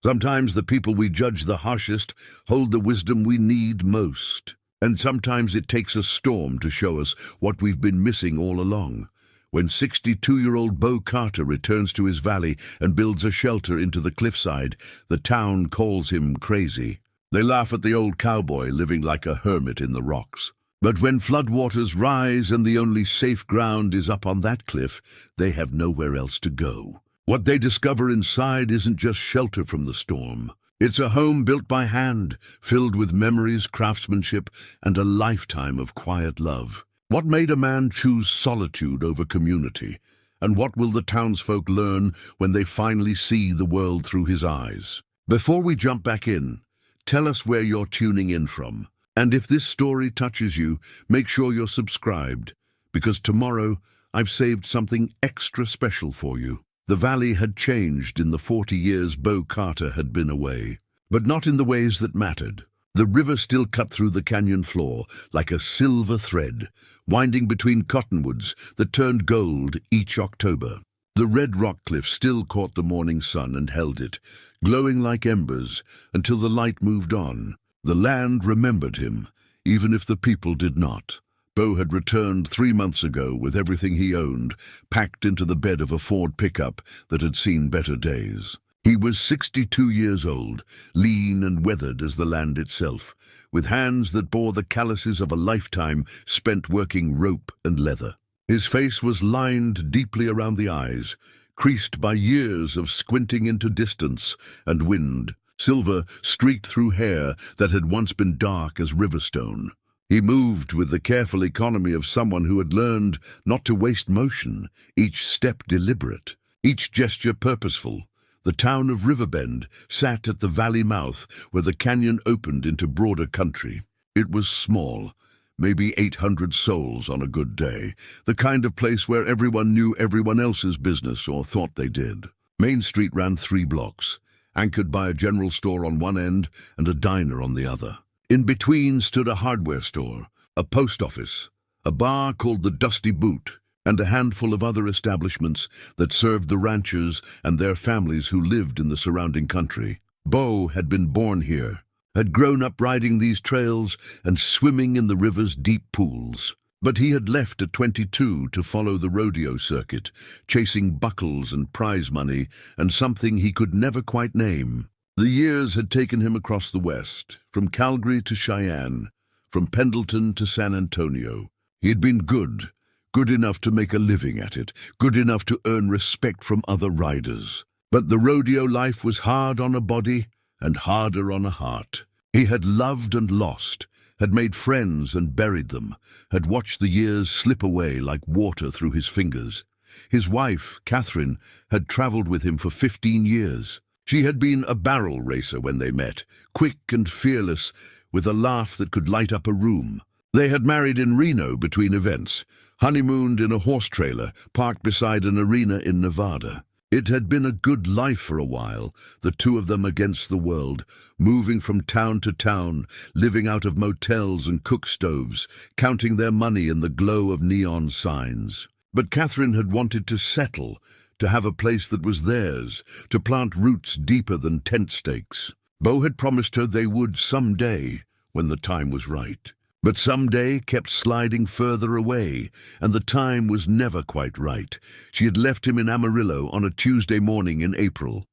Sometimes the people we judge the harshest hold the wisdom we need most. And sometimes it takes a storm to show us what we've been missing all along. When 62-year-old Beau Carter returns to his valley and builds a shelter into the cliffside, the town calls him crazy. They laugh at the old cowboy living like a hermit in the rocks. But when floodwaters rise and the only safe ground is up on that cliff, they have nowhere else to go. What they discover inside isn't just shelter from the storm. It's a home built by hand, filled with memories, craftsmanship, and a lifetime of quiet love. What made a man choose solitude over community? And what will the townsfolk learn when they finally see the world through his eyes? Before we jump back in, tell us where you're tuning in from. And if this story touches you, make sure you're subscribed, because tomorrow I've saved something extra special for you. The valley had changed in the 40 years Beau Carter had been away, but not in the ways that mattered. The river still cut through the canyon floor like a silver thread, winding between cottonwoods that turned gold each October. The red rock cliff still caught the morning sun and held it, glowing like embers, until the light moved on. The land remembered him, even if the people did not. Beau had returned 3 months ago with everything he owned, packed into the bed of a Ford pickup that had seen better days. He was 62 years old, lean and weathered as the land itself, with hands that bore the calluses of a lifetime spent working rope and leather. His face was lined deeply around the eyes, creased by years of squinting into distance and wind. Silver streaked through hair that had once been dark as riverstone. He moved with the careful economy of someone who had learned not to waste motion, each step deliberate, each gesture purposeful. The town of Riverbend sat at the valley mouth where the canyon opened into broader country. It was small, maybe 800 souls on a good day, the kind of place where everyone knew everyone else's business or thought they did. Main Street ran 3 blocks, anchored by a general store on one end and a diner on the other. In between stood a hardware store, a post office, a bar called the Dusty Boot, and a handful of other establishments that served the ranchers and their families who lived in the surrounding country. Beau had been born here, had grown up riding these trails and swimming in the river's deep pools. But he had left at 22 to follow the rodeo circuit, chasing buckles and prize money and something he could never quite name. The years had taken him across the West, from Calgary to Cheyenne, from Pendleton to San Antonio. He had been good enough to make a living at it, good enough to earn respect from other riders. But the rodeo life was hard on a body and harder on a heart. He had loved and lost, had made friends and buried them, had watched the years slip away like water through his fingers. His wife, Catherine, had traveled with him for 15 years. She had been a barrel racer when they met, quick and fearless, with a laugh that could light up a room. They had married in Reno between events, honeymooned in a horse trailer parked beside an arena in Nevada. It had been a good life for a while, the two of them against the world, moving from town to town, living out of motels and cook stoves, counting their money in the glow of neon signs. But Catherine had wanted to settle, to have a place that was theirs, to plant roots deeper than tent stakes. Beau had promised her they would someday, when the time was right. But someday kept sliding further away, and the time was never quite right. She had left him in Amarillo on a Tuesday morning in April.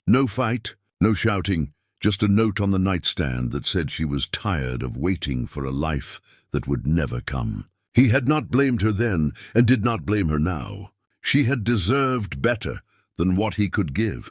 No fight, no shouting, just a note on the nightstand that said she was tired of waiting for a life that would never come. He had not blamed her then, and did not blame her now. She had deserved better than what he could give,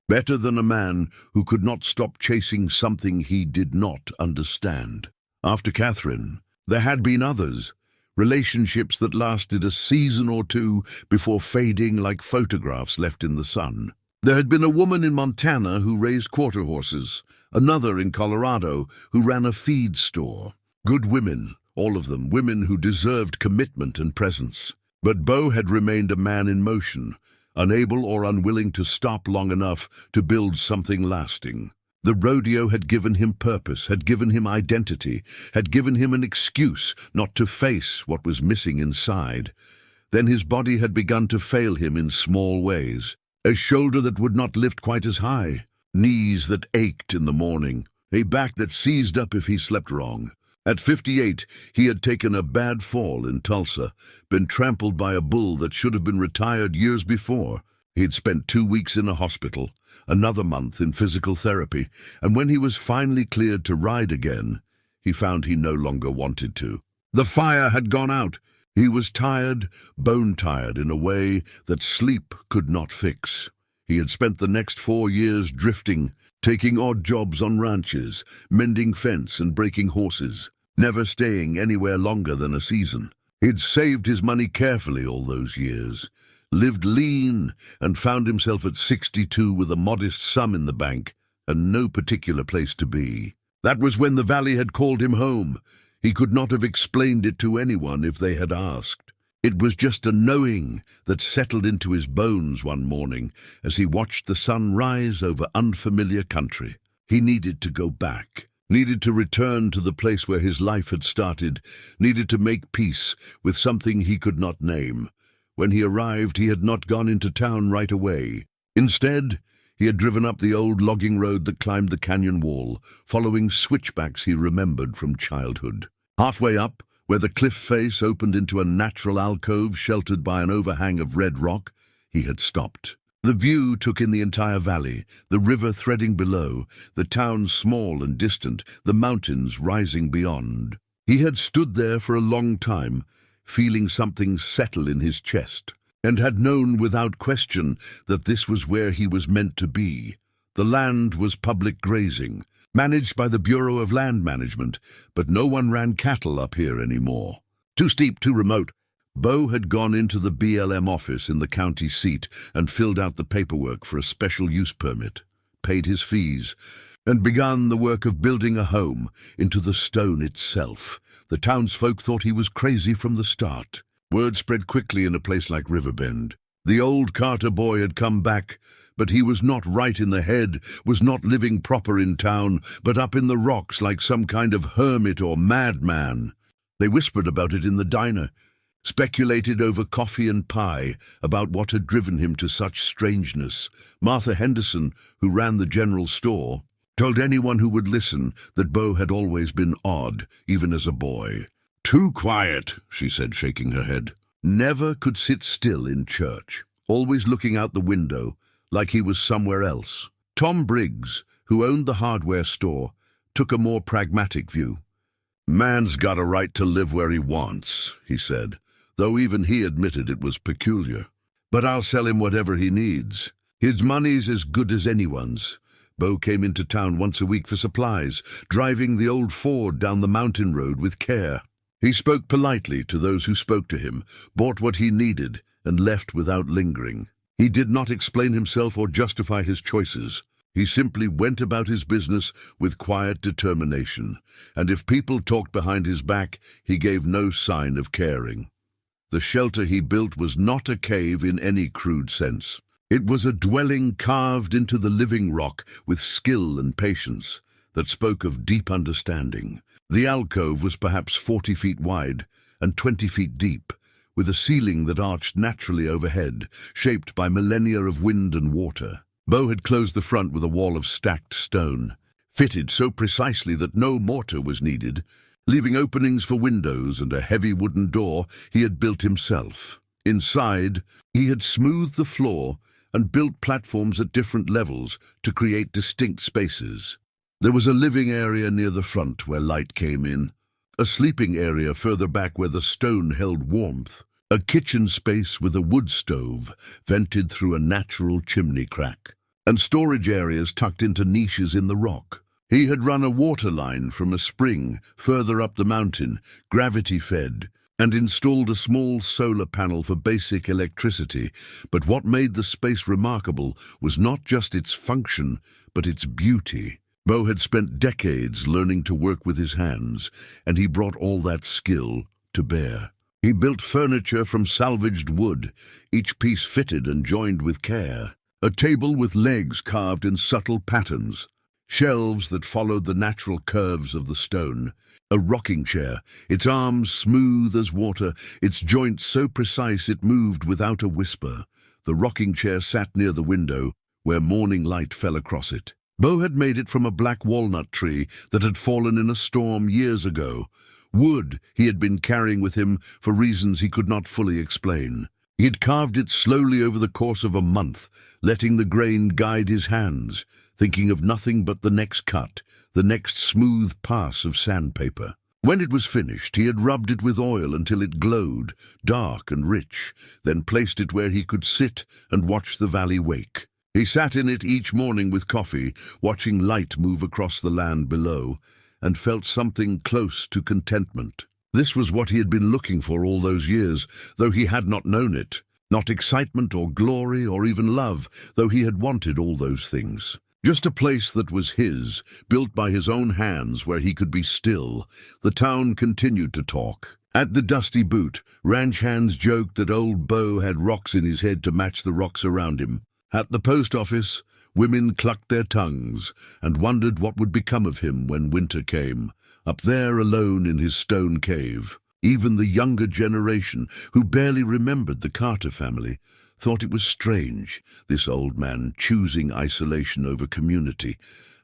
better than a man who could not stop chasing something he did not understand. After Catherine, there had been others, relationships that lasted a season or two before fading like photographs left in the sun. There had been a woman in Montana who raised quarter horses, another in Colorado who ran a feed store. Good women, all of them, women who deserved commitment and presence. But Beau had remained a man in motion, unable or unwilling to stop long enough to build something lasting. The rodeo had given him purpose, had given him identity, had given him an excuse not to face what was missing inside. Then his body had begun to fail him in small ways. A shoulder that would not lift quite as high, knees that ached in the morning, a back that seized up if he slept wrong. At 58, he had taken a bad fall in Tulsa, been trampled by a bull that should have been retired years before. He'd spent 2 weeks in a hospital, another month in physical therapy, and when he was finally cleared to ride again, he found he no longer wanted to. The fire had gone out. He was tired, bone-tired in a way that sleep could not fix. He had spent the next 4 years drifting, taking odd jobs on ranches, mending fence and breaking horses, never staying anywhere longer than a season. He'd saved his money carefully all those years, lived lean, and found himself at 62 with a modest sum in the bank and no particular place to be. That was when the valley had called him home. He could not have explained it to anyone if they had asked. It was just a knowing that settled into his bones one morning as he watched the sun rise over unfamiliar country. He needed to go back, needed to return to the place where his life had started, needed to make peace with something he could not name. When he arrived, he had not gone into town right away. Instead, he had driven up the old logging road that climbed the canyon wall, following switchbacks he remembered from childhood. Halfway up, where the cliff face opened into a natural alcove sheltered by an overhang of red rock, he had stopped. The view took in the entire valley, the river threading below, the town small and distant, the mountains rising beyond. He had stood there for a long time, feeling something settle in his chest, and had known without question that this was where he was meant to be. The land was public grazing, managed by the Bureau of Land Management, but no one ran cattle up here anymore. Too steep, too remote. Beau had gone into the BLM office in the county seat and filled out the paperwork for a special use permit, paid his fees, and begun the work of building a home into the stone itself. The townsfolk thought he was crazy from the start. Word spread quickly in a place like Riverbend. The old Carter boy had come back, but he was not right in the head, was not living proper in town, but up in the rocks like some kind of hermit or madman. They whispered about it in the diner, speculated over coffee and pie about what had driven him to such strangeness. Martha Henderson, who ran the general store, told anyone who would listen that Beau had always been odd, even as a boy. "Too quiet," she said, shaking her head. Never could sit still in church, always looking out the window, like he was somewhere else. Tom Briggs, who owned the hardware store, took a more pragmatic view. "Man's got a right to live where he wants," he said, though even he admitted it was peculiar. "But I'll sell him whatever he needs. His money's as good as anyone's." Beau came into town once a week for supplies, driving the old Ford down the mountain road with care. He spoke politely to those who spoke to him, bought what he needed, and left without lingering. He did not explain himself or justify his choices. He simply went about his business with quiet determination, and if people talked behind his back, he gave no sign of caring. The shelter he built was not a cave in any crude sense. It was a dwelling carved into the living rock with skill and patience that spoke of deep understanding. The alcove was perhaps 40 feet wide and 20 feet deep, with a ceiling that arched naturally overhead, shaped by millennia of wind and water. Beau had closed the front with a wall of stacked stone, fitted so precisely that no mortar was needed, leaving openings for windows and a heavy wooden door he had built himself. Inside, he had smoothed the floor and built platforms at different levels to create distinct spaces. There was a living area near the front where light came in, a sleeping area further back where the stone held warmth, a kitchen space with a wood stove vented through a natural chimney crack, and storage areas tucked into niches in the rock. He had run a water line from a spring further up the mountain, gravity-fed, and installed a small solar panel for basic electricity. But what made the space remarkable was not just its function, but its beauty. Beau had spent decades learning to work with his hands, and he brought all that skill to bear. He built furniture from salvaged wood, each piece fitted and joined with care. A table with legs carved in subtle patterns, shelves that followed the natural curves of the stone, a rocking chair, its arms smooth as water, its joints so precise it moved without a whisper. The rocking chair sat near the window, where morning light fell across it. Beau had made it from a black walnut tree that had fallen in a storm years ago. Wood he had been carrying with him for reasons he could not fully explain. He had carved it slowly over the course of a month, letting the grain guide his hands, thinking of nothing but the next cut, the next smooth pass of sandpaper. When it was finished, he had rubbed it with oil until it glowed, dark and rich, then placed it where he could sit and watch the valley wake. He sat in it each morning with coffee, watching light move across the land below, and felt something close to contentment. This was what he had been looking for all those years, though he had not known it. Not excitement or glory or even love, though he had wanted all those things. Just a place that was his, built by his own hands where he could be still. The town continued to talk. At the Dusty Boot, ranch hands joked that old Beau had rocks in his head to match the rocks around him. At the post office, women clucked their tongues and wondered what would become of him when winter came, up there alone in his stone cave. Even the younger generation, who barely remembered the Carter family, thought it was strange, this old man choosing isolation over community.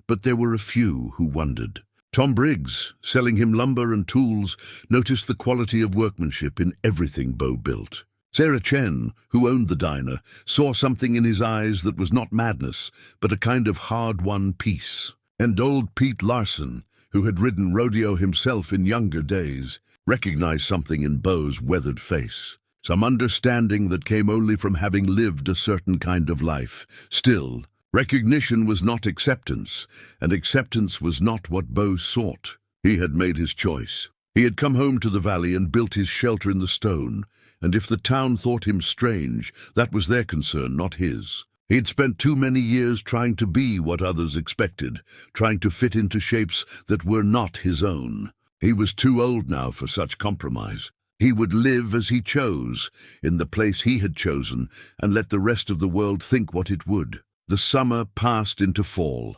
But there were a few who wondered. Tom Briggs, selling him lumber and tools, noticed the quality of workmanship in everything Beau built. Sarah Chen, who owned the diner, saw something in his eyes that was not madness, but a kind of hard-won peace. And old Pete Larson, who had ridden rodeo himself in younger days, recognized something in Beau's weathered face. Some understanding that came only from having lived a certain kind of life. Still, recognition was not acceptance, and acceptance was not what Beau sought. He had made his choice. He had come home to the valley and built his shelter in the stone, and if the town thought him strange, that was their concern, not his. He had spent too many years trying to be what others expected, trying to fit into shapes that were not his own. He was too old now for such compromise. He would live as he chose, in the place he had chosen, and let the rest of the world think what it would. The summer passed into fall,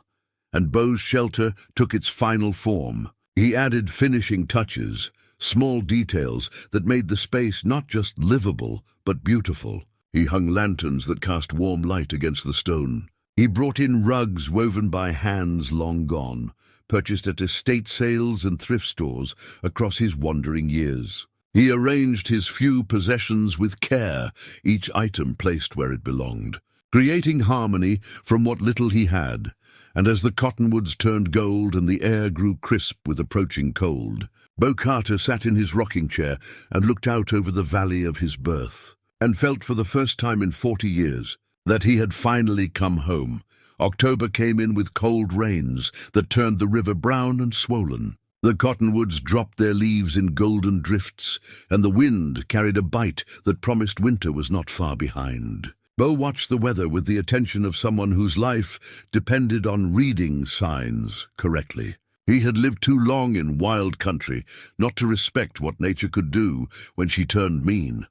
and Beau's shelter took its final form. He added finishing touches, small details that made the space not just livable, but beautiful. He hung lanterns that cast warm light against the stone. He brought in rugs woven by hands long gone, purchased at estate sales and thrift stores across his wandering years. He arranged his few possessions with care, each item placed where it belonged, creating harmony from what little he had. And as the cottonwoods turned gold and the air grew crisp with approaching cold, Beau Carter sat in his rocking chair and looked out over the valley of his birth, and felt for the first time in 40 years that he had finally come home. October came in with cold rains that turned the river brown and swollen. The cottonwoods dropped their leaves in golden drifts, and the wind carried a bite that promised winter was not far behind. Beau watched the weather with the attention of someone whose life depended on reading signs correctly. He had lived too long in wild country not to respect what nature could do when she turned mean.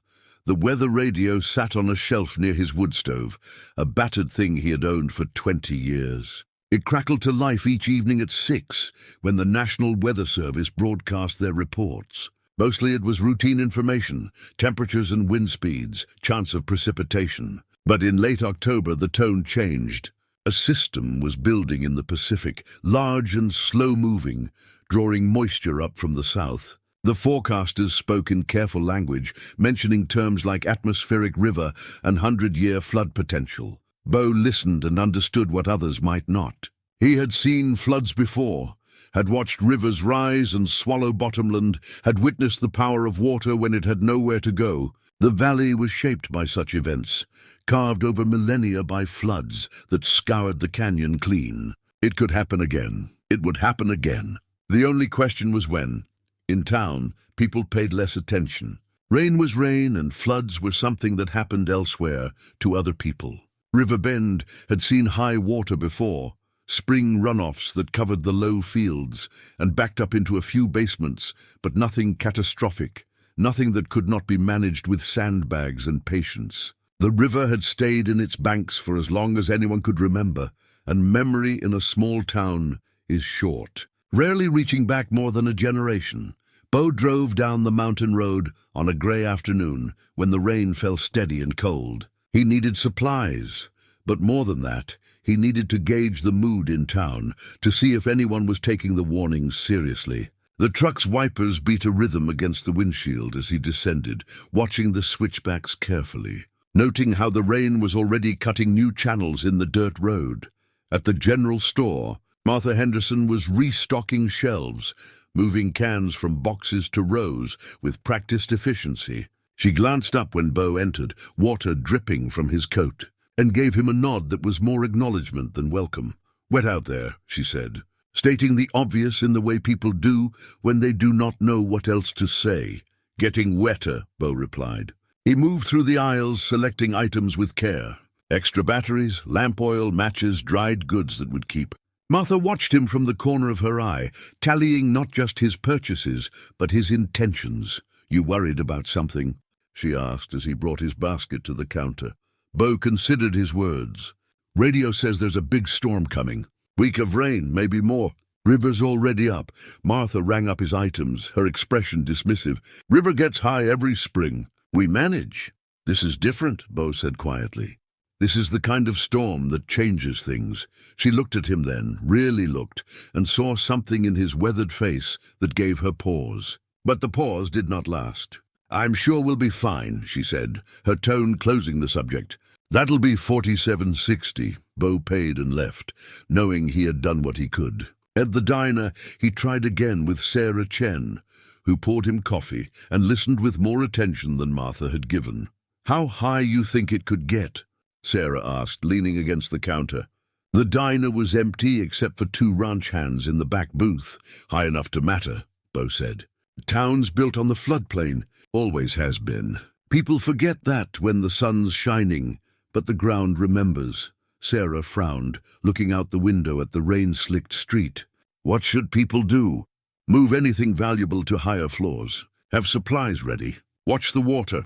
The weather radio sat on a shelf near his wood stove, a battered thing he had owned for 20 years. It crackled to life each evening at 6, when the National Weather Service broadcast their reports. Mostly it was routine information, temperatures and wind speeds, chance of precipitation. But in late October the tone changed. A system was building in the Pacific, large and slow-moving, drawing moisture up from the south. The forecasters spoke in careful language, mentioning terms like atmospheric river and 100-year flood potential. Beau listened and understood what others might not. He had seen floods before, had watched rivers rise and swallow bottomland, had witnessed the power of water when it had nowhere to go. The valley was shaped by such events, carved over millennia by floods that scoured the canyon clean. It could happen again. It would happen again. The only question was when. In town, people paid less attention. Rain was rain, and floods were something that happened elsewhere to other people. River Bend had seen high water before, spring runoffs that covered the low fields and backed up into a few basements, but nothing catastrophic, nothing that could not be managed with sandbags and patience. The river had stayed in its banks for as long as anyone could remember, and memory in a small town is short, rarely reaching back more than a generation. Beau drove down the mountain road on a gray afternoon when the rain fell steady and cold. He needed supplies, but more than that, He needed to gauge the mood in town, to see if anyone was taking the warnings seriously. The truck's wipers beat a rhythm against the windshield as he descended, watching the switchbacks carefully, noting how the rain was already cutting new channels in the dirt road. At the general store, Martha Henderson was restocking shelves, moving cans from boxes to rows with practiced efficiency. She glanced up when Beau entered, water dripping from his coat, and gave him a nod that was more acknowledgement than welcome. "Wet out there," she said, stating the obvious in the way people do when they do not know what else to say. "Getting wetter," Beau replied. He moved through the aisles, selecting items with care. Extra batteries, lamp oil, matches, dried goods that would keep. Martha watched him from the corner of her eye, tallying not just his purchases, but his intentions. "You worried about something?" she asked as he brought his basket to the counter. Beau considered his words. "Radio says there's a big storm coming. Week of rain, maybe more. River's already up." Martha rang up his items, her expression dismissive. "River gets high every spring. We manage." "This is different," Beau said quietly. "This is the kind of storm that changes things." She looked at him then, really looked, and saw something in his weathered face that gave her pause. But the pause did not last. "I'm sure we'll be fine," she said, her tone closing the subject. "That'll be 47.60. Beau paid and left, knowing he had done what he could. At the diner, he tried again with Sarah Chen, who poured him coffee and listened with more attention than Martha had given. "How high you think it could get?" Sarah asked, leaning against the counter. The diner was empty except for 2 ranch hands in the back booth. "High enough to matter," Beau said. "Town's built on the floodplain. Always has been. People forget that when the sun's shining, but the ground remembers." Sarah frowned, looking out the window at the rain-slicked street. "What should people do? Move anything valuable to higher floors. Have supplies ready. Watch the water."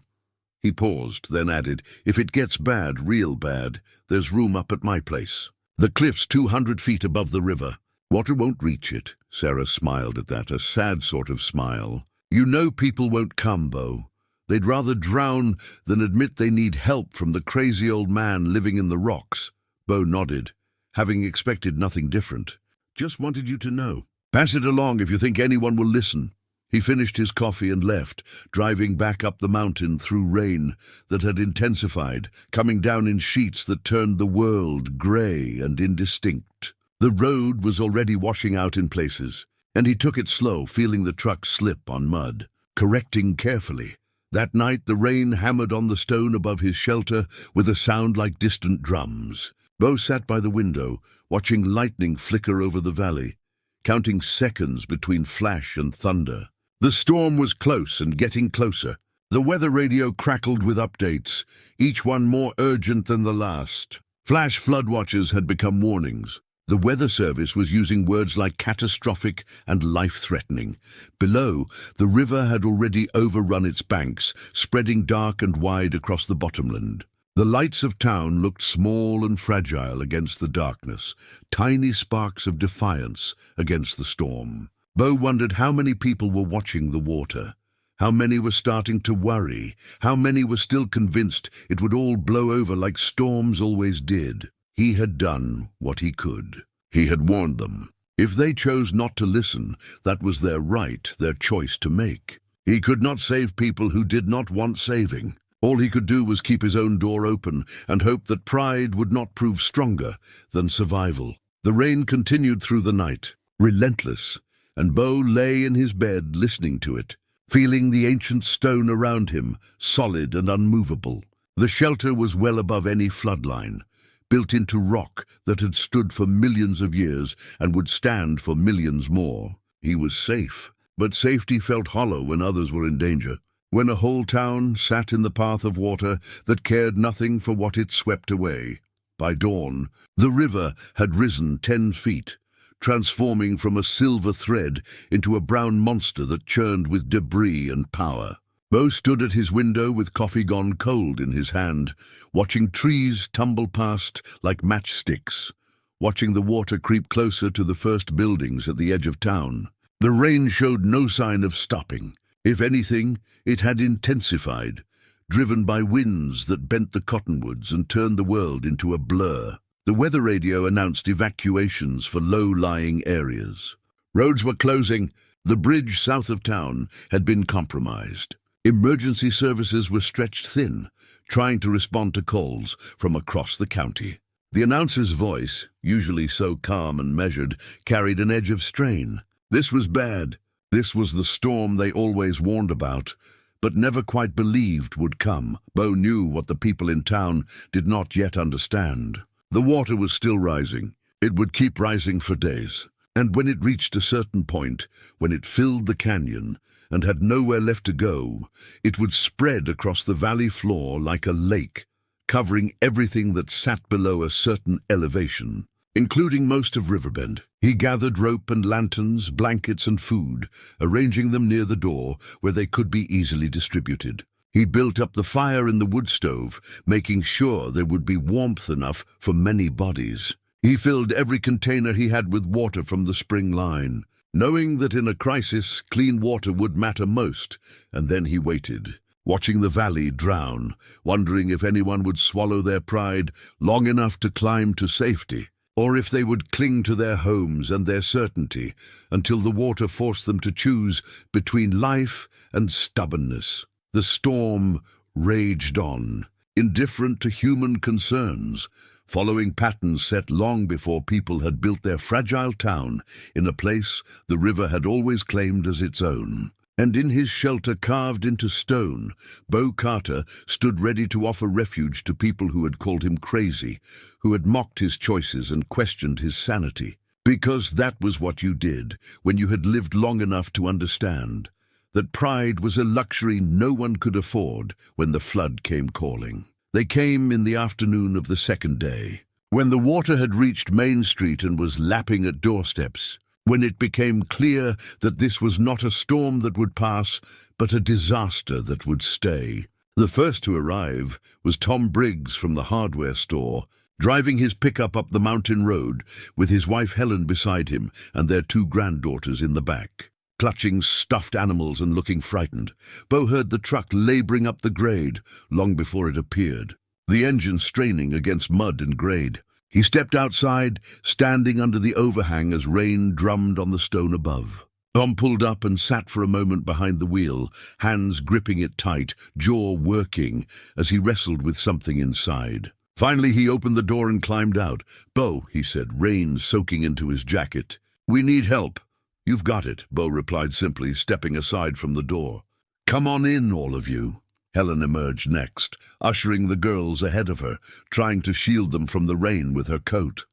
He paused, then added, "If it gets bad, real bad, there's room up at my place. The cliff's 200 feet above the river. Water won't reach it." Sarah smiled at that, a sad sort of smile. "You know people won't come, Beau. They'd rather drown than admit they need help from the crazy old man living in the rocks." Beau nodded, having expected nothing different. "Just wanted you to know. Pass it along if you think anyone will listen." He finished his coffee and left, driving back up the mountain through rain that had intensified, coming down in sheets that turned the world grey and indistinct. The road was already washing out in places, and he took it slow, feeling the truck slip on mud, correcting carefully. That night the rain hammered on the stone above his shelter with a sound like distant drums. Beau sat by the window, watching lightning flicker over the valley, counting seconds between flash and thunder. The storm was close and getting closer. The weather radio crackled with updates, each one more urgent than the last. Flash floodwaters had become warnings. The weather service was using words like catastrophic and life-threatening. Below, the river had already overrun its banks, spreading dark and wide across the bottomland. The lights of town looked small and fragile against the darkness, tiny sparks of defiance against the storm. Beau wondered how many people were watching the water, how many were starting to worry, how many were still convinced it would all blow over like storms always did. He had done what he could. He had warned them. If they chose not to listen, that was their right, their choice to make. He could not save people who did not want saving. All he could do was keep his own door open and hope that pride would not prove stronger than survival. The rain continued through the night, relentless, and Beau lay in his bed listening to it, feeling the ancient stone around him, solid and unmovable. The shelter was well above any floodline, built into rock that had stood for millions of years and would stand for millions more. He was safe, but safety felt hollow when others were in danger. When a whole town sat in the path of water that cared nothing for what it swept away. By dawn, the river had risen 10 feet, transforming from a silver thread into a brown monster that churned with debris and power. Beau stood at his window with coffee gone cold in his hand, watching trees tumble past like matchsticks, watching the water creep closer to the first buildings at the edge of town. The rain showed no sign of stopping. If anything, it had intensified, driven by winds that bent the cottonwoods and turned the world into a blur. The weather radio announced evacuations for low-lying areas. Roads were closing. The bridge south of town had been compromised. Emergency services were stretched thin, trying to respond to calls from across the county. The announcer's voice, usually so calm and measured, carried an edge of strain. This was bad. This was the storm they always warned about, but never quite believed would come. Beau knew what the people in town did not yet understand. The water was still rising. It would keep rising for days. And when it reached a certain point, when it filled the canyon and had nowhere left to go, it would spread across the valley floor like a lake, covering everything that sat below a certain elevation, including most of Riverbend. He gathered rope and lanterns, blankets and food, arranging them near the door where they could be easily distributed. He built up the fire in the wood stove, making sure there would be warmth enough for many bodies. He filled every container he had with water from the spring line, knowing that in a crisis, clean water would matter most, and then he waited, watching the valley drown, wondering if anyone would swallow their pride long enough to climb to safety, or if they would cling to their homes and their certainty until the water forced them to choose between life and stubbornness. The storm raged on, indifferent to human concerns, following patterns set long before people had built their fragile town in a place the river had always claimed as its own. And in his shelter carved into stone, Beau Carter stood ready to offer refuge to people who had called him crazy, who had mocked his choices and questioned his sanity. Because that was what you did when you had lived long enough to understand that pride was a luxury no one could afford when the flood came calling. They came in the afternoon of the second day, when the water had reached Main Street and was lapping at doorsteps, when it became clear that this was not a storm that would pass, but a disaster that would stay. The first to arrive was Tom Briggs from the hardware store, driving his pickup up the mountain road with his wife Helen beside him and their two granddaughters in the back. Clutching stuffed animals and looking frightened, Beau heard the truck laboring up the grade long before it appeared, the engine straining against mud and grade. He stepped outside, standing under the overhang as rain drummed on the stone above. Tom pulled up and sat for a moment behind the wheel, hands gripping it tight, jaw working, as he wrestled with something inside. Finally he opened the door and climbed out. "Beau," he said, rain soaking into his jacket. "We need help." "You've got it," Beau replied simply, stepping aside from the door. "Come on in, all of you." Helen emerged next, ushering the girls ahead of her, trying to shield them from the rain with her coat.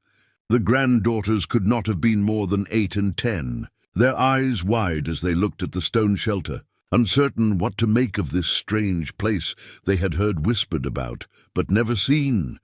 The granddaughters could not have been more than 8 and 10, their eyes wide as they looked at the stone shelter, uncertain what to make of this strange place they had heard whispered about, but never seen.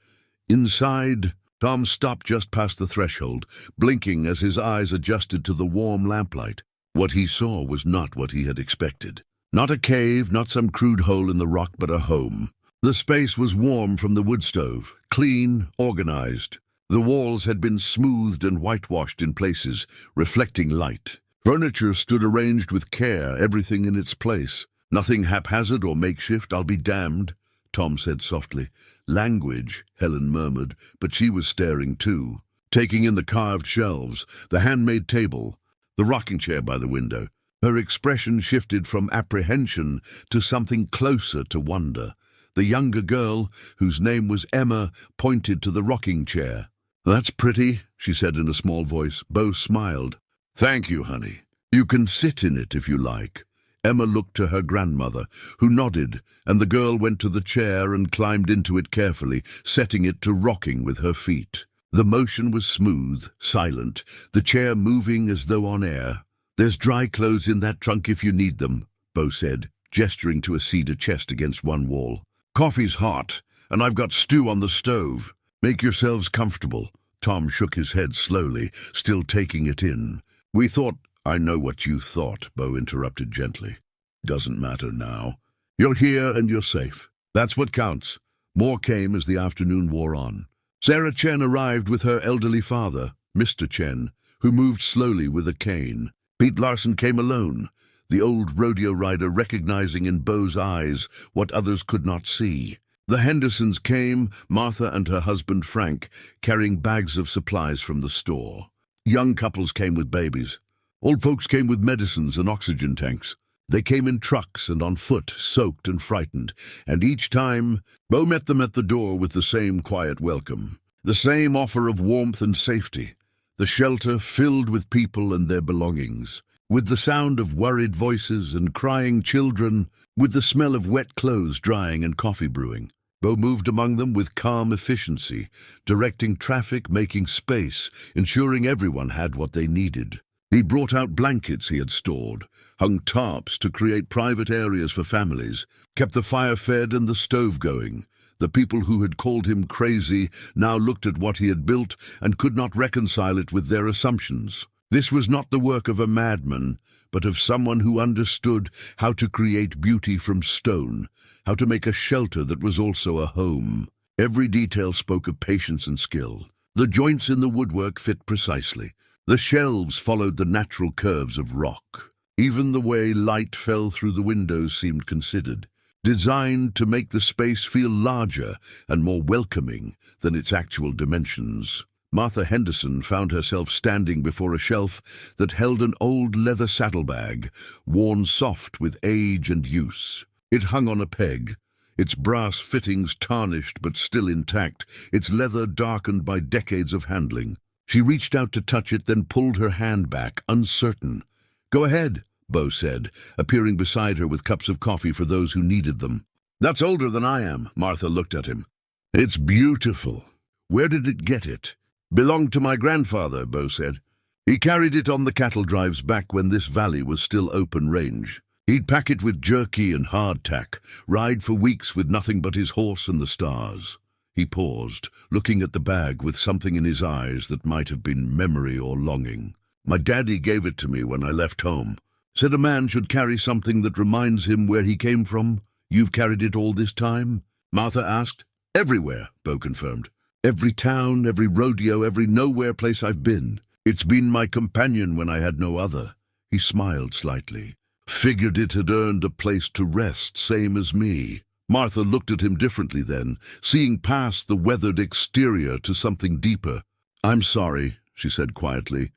Inside, Tom stopped just past the threshold, blinking as his eyes adjusted to the warm lamplight. What he saw was not what he had expected. Not a cave, not some crude hole in the rock, but a home. The space was warm from the wood stove, clean, organized. The walls had been smoothed and whitewashed in places, reflecting light. Furniture stood arranged with care, everything in its place. "Nothing haphazard or makeshift, I'll be damned," Tom said softly. "Language," Helen murmured, but she was staring too, taking in the carved shelves, the handmade table, the rocking chair by the window. Her expression shifted from apprehension to something closer to wonder. The younger girl, whose name was Emma, pointed to the rocking chair. "That's pretty," she said in a small voice. Beau smiled. "Thank you, honey. You can sit in it if you like." Emma looked to her grandmother, who nodded, and the girl went to the chair and climbed into it carefully, setting it to rocking with her feet. The motion was smooth, silent, the chair moving as though on air. "There's dry clothes in that trunk if you need them," Beau said, gesturing to a cedar chest against one wall. "Coffee's hot, and I've got stew on the stove. Make yourselves comfortable." Tom shook his head slowly, still taking it in. "We thought—" "I know what you thought," Beau interrupted gently. "Doesn't matter now. You're here and you're safe. That's what counts." More came as the afternoon wore on. Sarah Chen arrived with her elderly father, Mr. Chen, who moved slowly with a cane. Pete Larson came alone, the old rodeo rider recognizing in Beau's eyes what others could not see. The Hendersons came, Martha and her husband Frank, carrying bags of supplies from the store. Young couples came with babies. Old folks came with medicines and oxygen tanks. They came in trucks and on foot, soaked and frightened, and each time, Beau met them at the door with the same quiet welcome, the same offer of warmth and safety, the shelter filled with people and their belongings, with the sound of worried voices and crying children, with the smell of wet clothes drying and coffee brewing. Beau moved among them with calm efficiency, directing traffic, making space, ensuring everyone had what they needed. He brought out blankets he had stored, hung tarps to create private areas for families, kept the fire fed and the stove going. The people who had called him crazy now looked at what he had built and could not reconcile it with their assumptions. This was not the work of a madman, but of someone who understood how to create beauty from stone, how to make a shelter that was also a home. Every detail spoke of patience and skill. The joints in the woodwork fit precisely. The shelves followed the natural curves of rock. Even the way light fell through the windows seemed considered, designed to make the space feel larger and more welcoming than its actual dimensions. Martha Henderson found herself standing before a shelf that held an old leather saddlebag, worn soft with age and use. It hung on a peg, its brass fittings tarnished but still intact, its leather darkened by decades of handling. She reached out to touch it, then pulled her hand back, uncertain. "Go ahead," Beau said, appearing beside her with cups of coffee for those who needed them. "That's older than I am," Martha looked at him. "It's beautiful. Where did it get it?" "Belonged to my grandfather," Beau said. "He carried it on the cattle drives back when this valley was still open range. He'd pack it with jerky and hardtack, ride for weeks with nothing but his horse and the stars." He paused, looking at the bag with something in his eyes that might have been memory or longing. "My daddy gave it to me when I left home. Said a man should carry something that reminds him where he came from. You've carried it all this time?" Martha asked. "Everywhere," Beau confirmed. "Every town, every rodeo, every nowhere place I've been. It's been my companion when I had no other." He smiled slightly. "Figured it had earned a place to rest, same as me." Martha looked at him differently then, seeing past the weathered exterior to something deeper. "I'm sorry," she said quietly.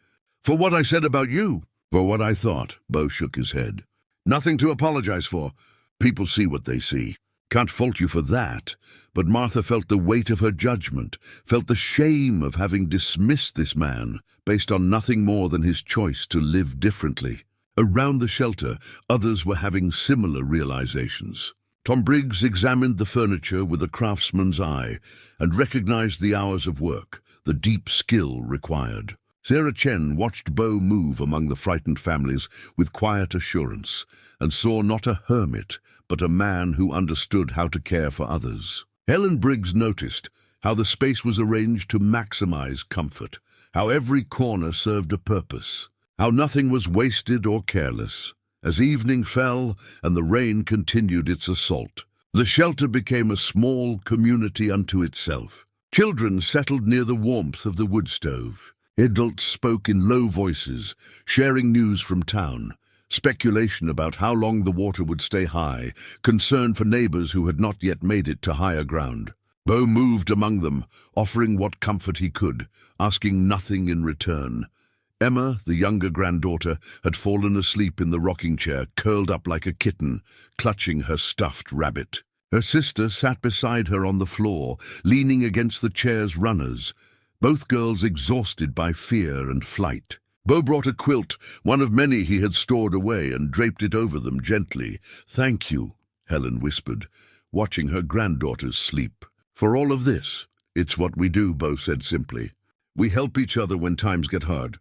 "For what I said about you." "For what I thought," Beau shook his head. "Nothing to apologize for. People see what they see. Can't fault you for that." But Martha felt the weight of her judgment, felt the shame of having dismissed this man based on nothing more than his choice to live differently. Around the shelter, others were having similar realizations. Tom Briggs examined the furniture with a craftsman's eye and recognized the hours of work, the deep skill required. Sarah Chen watched Beau move among the frightened families with quiet assurance and saw not a hermit, but a man who understood how to care for others. Helen Briggs noticed how the space was arranged to maximize comfort, how every corner served a purpose, how nothing was wasted or careless. As evening fell and the rain continued its assault, the shelter became a small community unto itself. Children settled near the warmth of the wood stove. Adults spoke in low voices, sharing news from town, speculation about how long the water would stay high, concern for neighbors who had not yet made it to higher ground. Beau moved among them, offering what comfort he could, asking nothing in return. Emma, the younger granddaughter, had fallen asleep in the rocking chair, curled up like a kitten, clutching her stuffed rabbit. Her sister sat beside her on the floor, leaning against the chair's runners, both girls exhausted by fear and flight. Beau brought a quilt, one of many he had stored away, and draped it over them gently. "Thank you," Helen whispered, watching her granddaughters sleep. "For all of this." "It's what we do," Beau said simply. "We help each other when times get hard.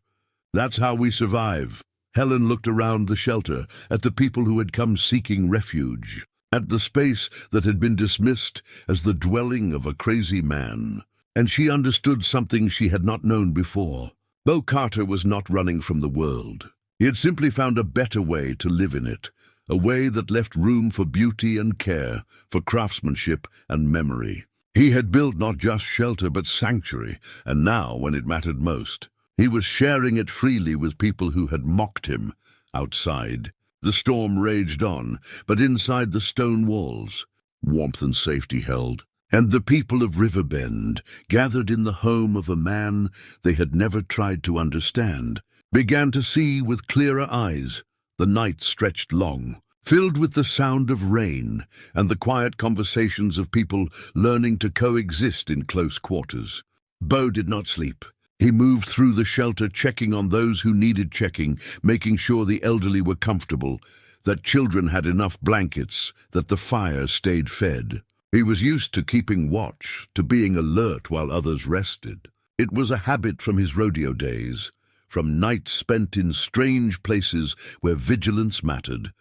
That's how we survive." Helen looked around the shelter, at the people who had come seeking refuge, at the space that had been dismissed as the dwelling of a crazy man. And she understood something she had not known before. Beau Carter was not running from the world. He had simply found a better way to live in it, a way that left room for beauty and care, for craftsmanship and memory. He had built not just shelter but sanctuary, and now, when it mattered most, he was sharing it freely with people who had mocked him. Outside, the storm raged on, but inside the stone walls, warmth and safety held. And the people of Riverbend, gathered in the home of a man they had never tried to understand, began to see with clearer eyes. The night stretched long, filled with the sound of rain and the quiet conversations of people learning to coexist in close quarters. Beau did not sleep. He moved through the shelter, checking on those who needed checking, making sure the elderly were comfortable, that children had enough blankets, that the fire stayed fed. He was used to keeping watch, to being alert while others rested. It was a habit from his rodeo days, from nights spent in strange places where vigilance mattered.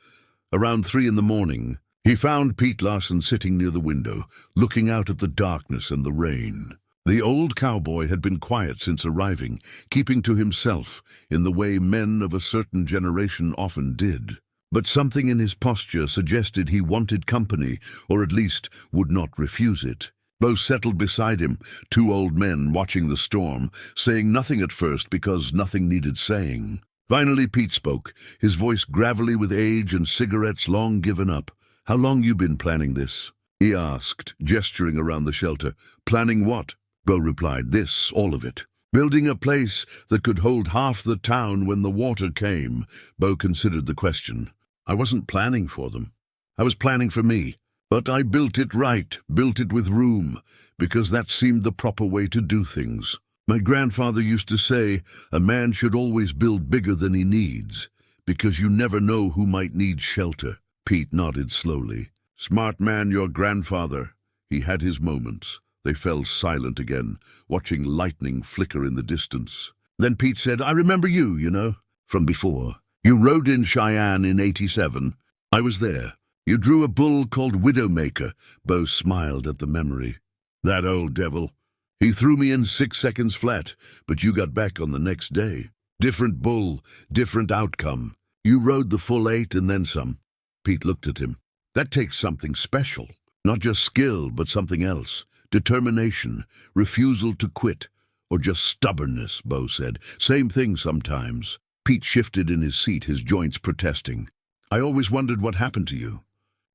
Around 3 a.m, he found Pete Larson sitting near the window, looking out at the darkness and the rain. The old cowboy had been quiet since arriving, keeping to himself in the way men of a certain generation often did. But something in his posture suggested he wanted company, or at least would not refuse it. Beau settled beside him, 2 old men watching the storm, saying nothing at first because nothing needed saying. Finally Pete spoke, his voice gravelly with age and cigarettes long given up. "How long you been planning this?" he asked, gesturing around the shelter. "Planning what?" Beau replied, "This, all of it. Building a place that could hold half the town when the water came." Beau considered the question. "I wasn't planning for them. I was planning for me. But I built it right, built it with room, because that seemed the proper way to do things. My grandfather used to say, a man should always build bigger than he needs, because you never know who might need shelter." Pete nodded slowly. "Smart man, your grandfather." He had his moments. They fell silent again, watching lightning flicker in the distance. Then Pete said, "I remember you, from before. You rode in Cheyenne in '87. I was there. You drew a bull called Widowmaker." Beau smiled at the memory. "That old devil. He threw me in 6 seconds flat, but you got back on the next day. Different bull, different outcome. You rode the full 8 and then some." Pete looked at him. "That takes something special. Not just skill, but something else. Determination, refusal to quit, or just stubbornness," Beau said. "Same thing sometimes." Pete shifted in his seat, his joints protesting. "I always wondered what happened to you.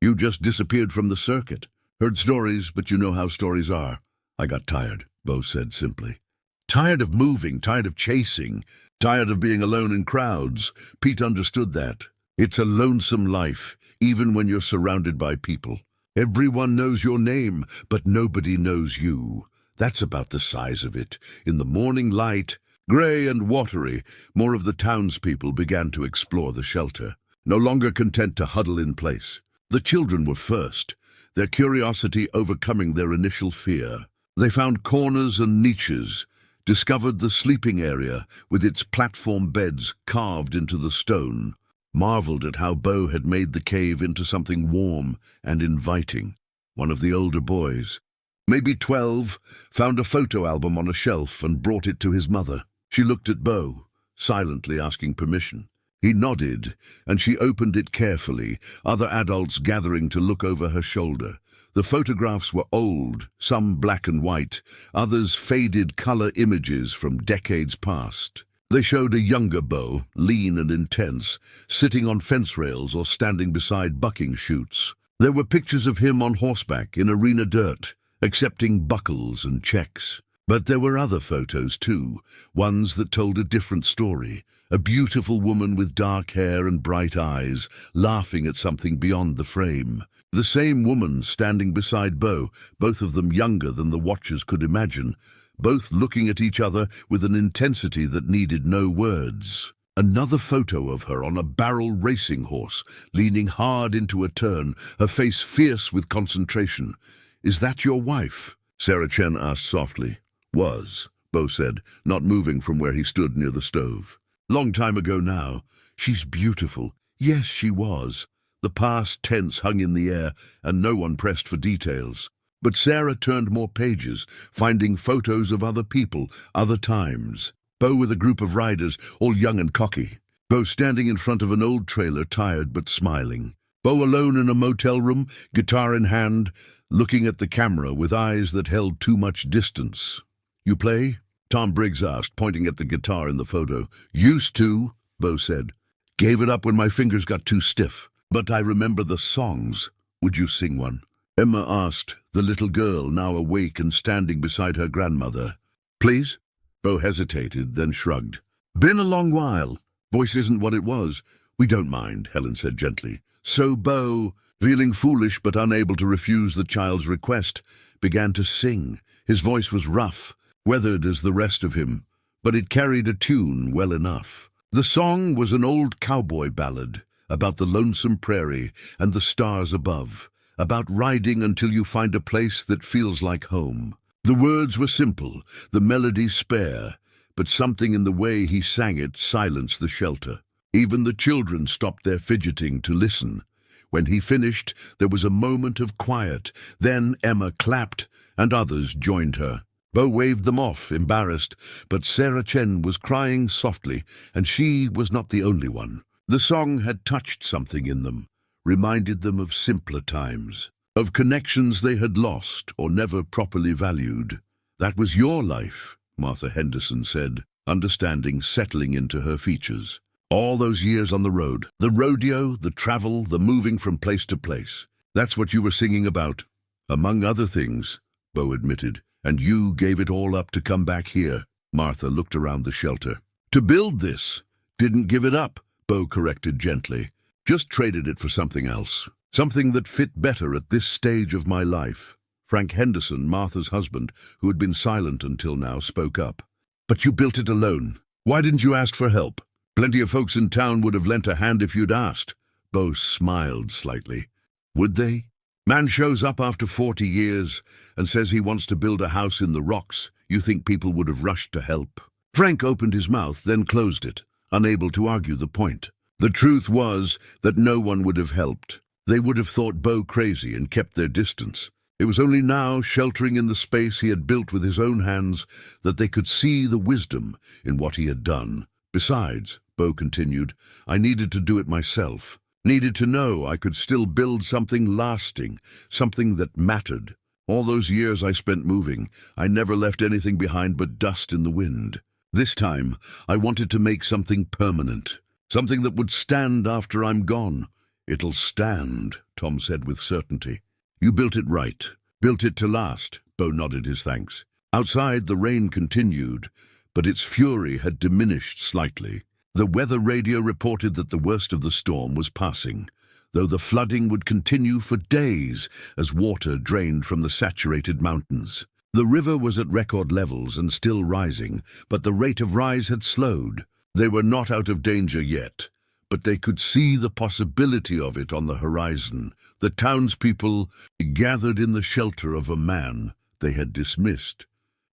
You just disappeared from the circuit. Heard stories, but you know how stories are." "I got tired," Beau said simply. "Tired of moving, tired of chasing, tired of being alone in crowds." Pete understood that. It's a lonesome life, even when you're surrounded by people. Everyone knows your name, but nobody knows you. That's about the size of it. In the morning light, grey and watery, more of the townspeople began to explore the shelter, no longer content to huddle in place. The children were first, their curiosity overcoming their initial fear. They found corners and niches, discovered the sleeping area with its platform beds carved into the stone, marveled at how Beau had made the cave into something warm and inviting. One of the older boys, maybe 12, found a photo album on a shelf and brought it to his mother. She looked at Beau, silently asking permission. He nodded, and she opened it carefully, other adults gathering to look over her shoulder. The photographs were old, some black and white, others faded color images from decades past. They showed a younger Beau, lean and intense, sitting on fence rails or standing beside bucking chutes. There were pictures of him on horseback in arena dirt, accepting buckles and checks. But there were other photos too, ones that told a different story. A beautiful woman with dark hair and bright eyes, laughing at something beyond the frame. The same woman standing beside Beau, both of them younger than the watchers could imagine, both looking at each other with an intensity that needed no words. Another photo of her on a barrel racing horse, leaning hard into a turn, her face fierce with concentration. "Is that your wife?" Sarah Chen asked softly. "Was," Beau said, not moving from where he stood near the stove. "Long time ago now. She's beautiful." Yes, she was. The past tense hung in the air, and no one pressed for details. But Sarah turned more pages, finding photos of other people, other times. Beau with a group of riders, all young and cocky. Beau standing in front of an old trailer, tired but smiling. Beau alone in a motel room, guitar in hand, looking at the camera with eyes that held too much distance. "You play?" Tom Briggs asked, pointing at the guitar in the photo. "Used to," Beau said. "Gave it up when my fingers got too stiff. But I remember the songs. Would you sing one?" Emma asked, the little girl now awake and standing beside her grandmother. Please? Beau hesitated, then shrugged. Been a long while. Voice isn't what it was. We don't mind, Helen said gently. So Beau, feeling foolish but unable to refuse the child's request, began to sing. His voice was rough, weathered as the rest of him, but it carried a tune well enough. The song was an old cowboy ballad about the lonesome prairie and the stars above, about riding until you find a place that feels like home. The words were simple, the melody spare, but something in the way he sang it silenced the shelter. Even the children stopped their fidgeting to listen. When he finished, there was a moment of quiet. Then Emma clapped, and others joined her. Beau waved them off, embarrassed, but Sarah Chen was crying softly, and she was not the only one. The song had touched something in them, reminded them of simpler times, of connections they had lost or never properly valued. That was your life, Martha Henderson said, understanding settling into her features. All those years on the road, the rodeo, the travel, the moving from place to place. That's what you were singing about. Among other things, Beau admitted, and you gave it all up to come back here. Martha looked around the shelter. To build this. Didn't give it up, Beau corrected gently. Just traded it for something else. Something that fit better at this stage of my life. Frank Henderson, Martha's husband, who had been silent until now, spoke up. But you built it alone. Why didn't you ask for help? Plenty of folks in town would have lent a hand if you'd asked. Beau smiled slightly. Would they? Man shows up after 40 years and says he wants to build a house in the rocks. You think people would have rushed to help? Frank opened his mouth, then closed it, unable to argue the point. The truth was that no one would have helped. They would have thought Beau crazy and kept their distance. It was only now, sheltering in the space he had built with his own hands, that they could see the wisdom in what he had done. Besides, Beau continued, I needed to do it myself. Needed to know I could still build something lasting, something that mattered. All those years I spent moving, I never left anything behind but dust in the wind. This time, I wanted to make something permanent, something that would stand after I'm gone. It'll stand, Tom said with certainty. You built it right, built it to last, Beau nodded his thanks. Outside, the rain continued, but its fury had diminished slightly. The weather radio reported that the worst of the storm was passing, though the flooding would continue for days as water drained from the saturated mountains. The river was at record levels and still rising, but the rate of rise had slowed. They were not out of danger yet, but they could see the possibility of it on the horizon. The townspeople, gathered in the shelter of a man they had dismissed,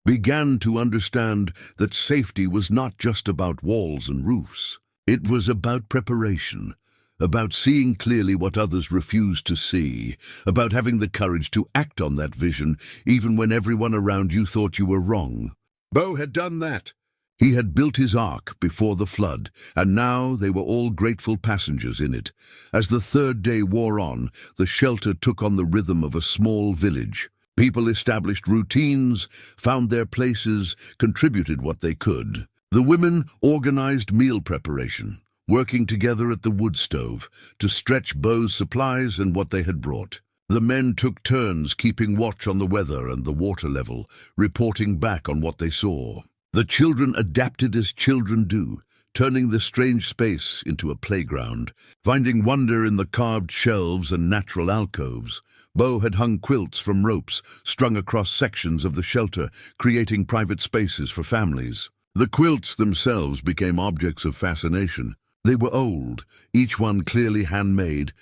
began to understand that safety was not just about walls and roofs. It was about preparation, about seeing clearly what others refused to see, about having the courage to act on that vision even when everyone around you thought you were wrong. Beau had done that. He had built his ark before the flood, and now they were all grateful passengers in it. As the third day wore on, the shelter took on the rhythm of a small village. People established routines, found their places, contributed what they could. The women organized meal preparation, working together at the wood stove to stretch Beau's supplies and what they had brought. The men took turns keeping watch on the weather and the water level, reporting back on what they saw. The children adapted as children do, turning the strange space into a playground, finding wonder in the carved shelves and natural alcoves. Beau had hung quilts from ropes strung across sections of the shelter, creating private spaces for families. The quilts themselves became objects of fascination. They were old, each one clearly handmade,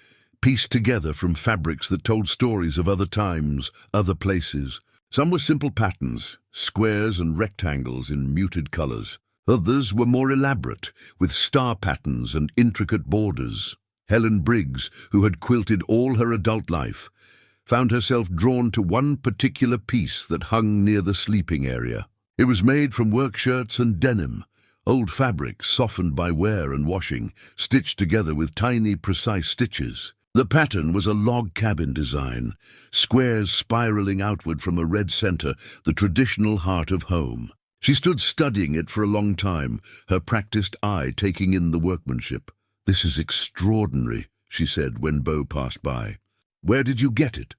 pieced together from fabrics that told stories of other times, other places. Some were simple patterns, squares and rectangles in muted colors. Others were more elaborate, with star patterns and intricate borders. Helen Briggs, who had quilted all her adult life, found herself drawn to one particular piece that hung near the sleeping area. It was made from work shirts and denim, old fabric softened by wear and washing, stitched together with tiny, precise stitches. The pattern was a log cabin design, squares spiraling outward from a red center, the traditional heart of home. She stood studying it for a long time, her practiced eye taking in the workmanship. "This is extraordinary," she said when Beau passed by. "Where did you get it?"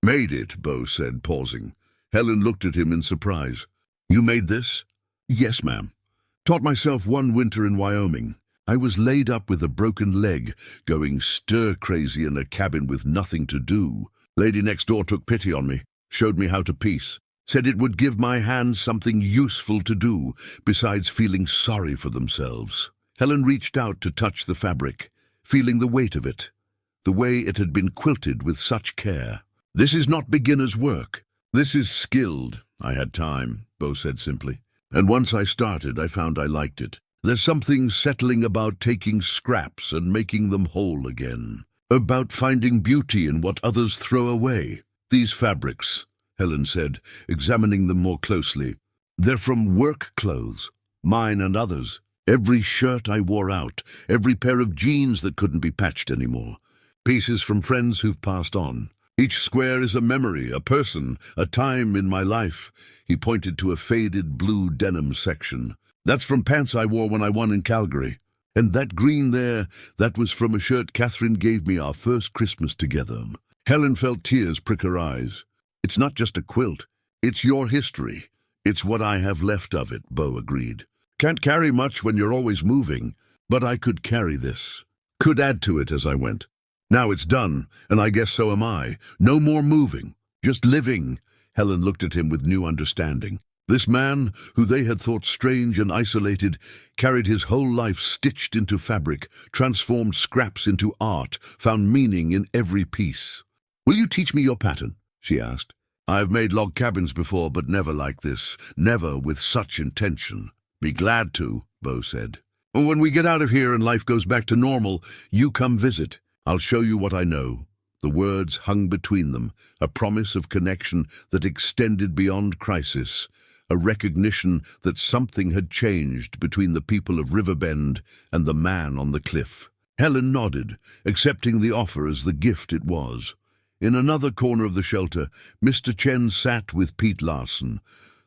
Made it, Beau said, pausing. Helen looked at him in surprise. You made this? Yes, ma'am. Taught myself one winter in Wyoming. I was laid up with a broken leg, going stir-crazy in a cabin with nothing to do. Lady next door took pity on me, showed me how to piece, said it would give my hands something useful to do, besides feeling sorry for themselves. Helen reached out to touch the fabric, feeling the weight of it, the way it had been quilted with such care. This is not beginner's work. This is skilled. I had time, Beau said simply. And once I started, I found I liked it. There's something settling about taking scraps and making them whole again. About finding beauty in what others throw away. These fabrics, Helen said, examining them more closely. They're from work clothes, mine and others. Every shirt I wore out, every pair of jeans that couldn't be patched anymore. Pieces from friends who've passed on. Each square is a memory, a person, a time in my life. He pointed to a faded blue denim section. That's from pants I wore when I won in Calgary. And that green there, that was from a shirt Catherine gave me our first Christmas together. Helen felt tears prick her eyes. It's not just a quilt. It's your history. It's what I have left of it, Beau agreed. Can't carry much when you're always moving, but I could carry this. Could add to it as I went. Now it's done, and I guess so am I. No more moving, just living. Helen looked at him with new understanding. This man, who they had thought strange and isolated, carried his whole life stitched into fabric, transformed scraps into art, found meaning in every piece. Will you teach me your pattern? She asked. I've made log cabins before, but never like this, never with such intention. Be glad to, Beau said. When we get out of here and life goes back to normal, you come visit. I'll show you what I know. The words hung between them, a promise of connection that extended beyond crisis, a recognition that something had changed between the people of Riverbend and the man on the cliff. Helen nodded, accepting the offer as the gift it was. In another corner of the shelter, Mr. Chen sat with Pete Larson,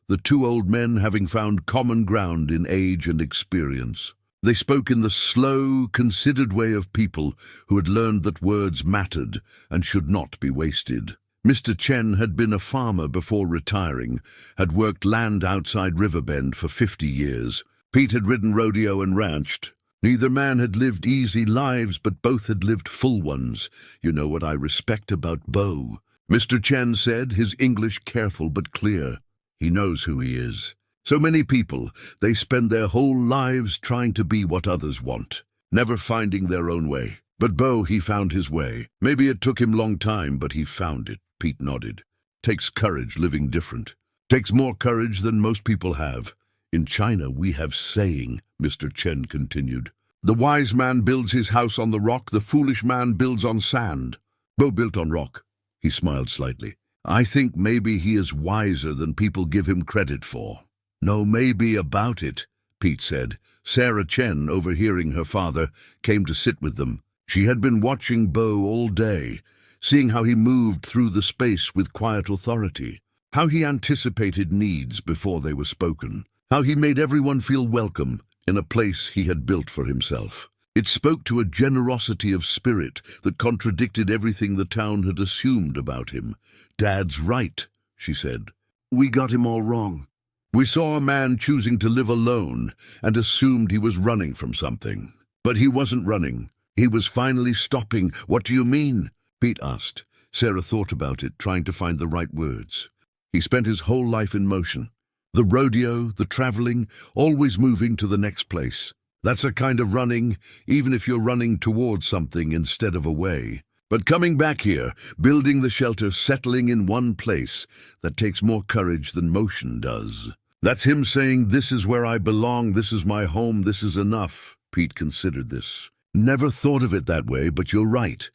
the two old men having found common ground in age and experience. They spoke in the slow, considered way of people who had learned that words mattered and should not be wasted. Mr. Chen had been a farmer before retiring, had worked land outside Riverbend for 50 years. Pete had ridden rodeo and ranched. Neither man had lived easy lives, but both had lived full ones. You know what I respect about Beau, Mr. Chen said, his English careful but clear. He knows who he is. So many people, they spend their whole lives trying to be what others want, never finding their own way. But Beau, he found his way. Maybe it took him long time, but he found it. Pete nodded. Takes courage living different. Takes more courage than most people have. In China we have saying, Mr. Chen continued. The wise man builds his house on the rock, the foolish man builds on sand. Beau built on rock. He smiled slightly. I think maybe he is wiser than people give him credit for. No maybe about it, Pete said. Sarah Chen, overhearing her father, came to sit with them. She had been watching Beau all day, seeing how he moved through the space with quiet authority, how he anticipated needs before they were spoken, how he made everyone feel welcome in a place he had built for himself. It spoke to a generosity of spirit that contradicted everything the town had assumed about him. Dad's right, she said. We got him all wrong. We saw a man choosing to live alone and assumed he was running from something. But he wasn't running. He was finally stopping. What do you mean? Pete asked. Sarah thought about it, trying to find the right words. He spent his whole life in motion. The rodeo, the traveling, always moving to the next place. That's a kind of running, even if you're running towards something instead of away. But coming back here, building the shelter, settling in one place, that takes more courage than motion does. That's him saying, this is where I belong, this is my home, this is enough. Pete considered this. Never thought of it that way, but you're right.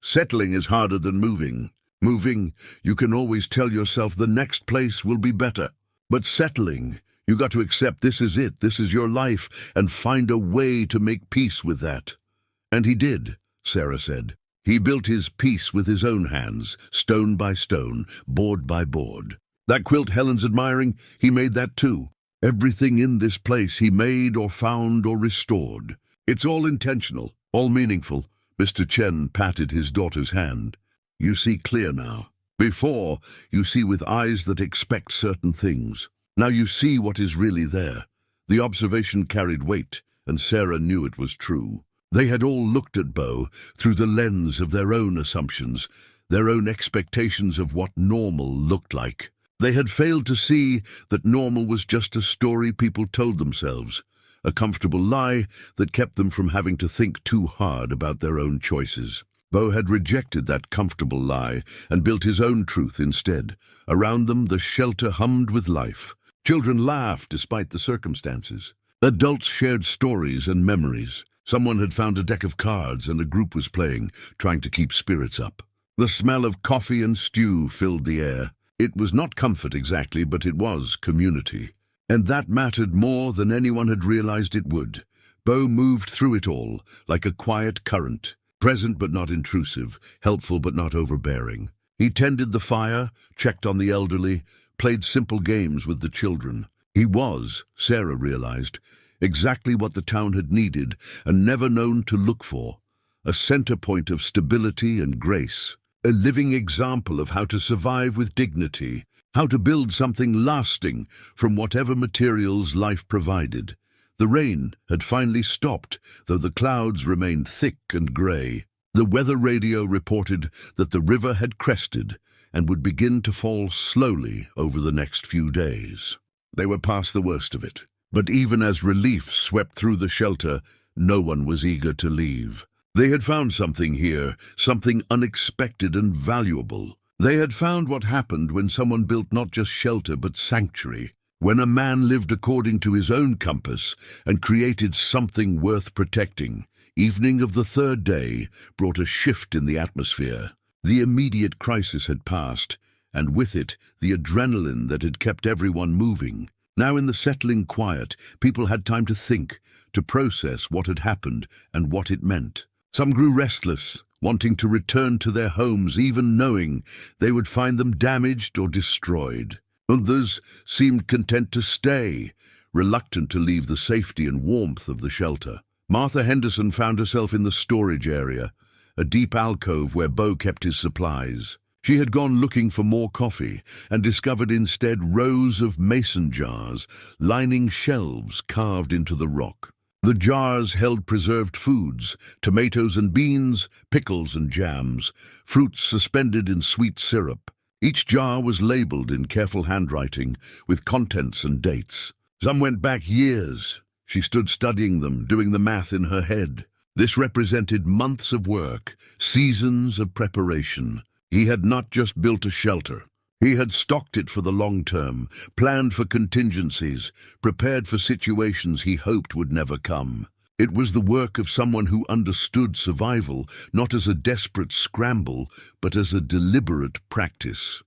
Settling is harder than moving. Moving, you can always tell yourself the next place will be better. But settling, you got to accept this is it, this is your life, and find a way to make peace with that. And he did, Sarah said. He built his peace with his own hands, stone by stone, board by board. That quilt Helen's admiring, he made that too. Everything in this place he made or found or restored. It's all intentional, all meaningful. Mr. Chen patted his daughter's hand. You see clear now. Before, you see with eyes that expect certain things. Now you see what is really there. The observation carried weight, and Sarah knew it was true. They had all looked at Beau through the lens of their own assumptions, their own expectations of what normal looked like. They had failed to see that normal was just a story people told themselves, a comfortable lie that kept them from having to think too hard about their own choices. Beau had rejected that comfortable lie and built his own truth instead. Around them, the shelter hummed with life. Children laughed despite the circumstances. Adults shared stories and memories. Someone had found a deck of cards and a group was playing, trying to keep spirits up. The smell of coffee and stew filled the air. It was not comfort exactly, but it was community. And that mattered more than anyone had realized it would. Beau moved through it all, like a quiet current, present but not intrusive, helpful but not overbearing. He tended the fire, checked on the elderly, played simple games with the children. He was, Sarah realized, exactly what the town had needed and never known to look for. A center point of stability and grace. A living example of how to survive with dignity, how to build something lasting from whatever materials life provided. The rain had finally stopped, though the clouds remained thick and grey. The weather radio reported that the river had crested and would begin to fall slowly over the next few days. They were past the worst of it, but even as relief swept through the shelter, no one was eager to leave. They had found something here, something unexpected and valuable. They had found what happened when someone built not just shelter but sanctuary, when a man lived according to his own compass and created something worth protecting. Evening of the third day brought a shift in the atmosphere. The immediate crisis had passed, and with it the adrenaline that had kept everyone moving. Now in the settling quiet, people had time to think, to process what had happened and what it meant. Some grew restless, wanting to return to their homes even knowing they would find them damaged or destroyed. Others seemed content to stay, reluctant to leave the safety and warmth of the shelter. Martha Henderson found herself in the storage area, a deep alcove where Beau kept his supplies. She had gone looking for more coffee and discovered instead rows of mason jars lining shelves carved into the rock. The jars held preserved foods, tomatoes and beans, pickles and jams, fruits suspended in sweet syrup. Each jar was labeled in careful handwriting with contents and dates. Some went back years. She stood studying them, doing the math in her head. This represented months of work, seasons of preparation. He had not just built a shelter. He had stocked it for the long term, planned for contingencies, prepared for situations he hoped would never come. It was the work of someone who understood survival, not as a desperate scramble, but as a deliberate practice.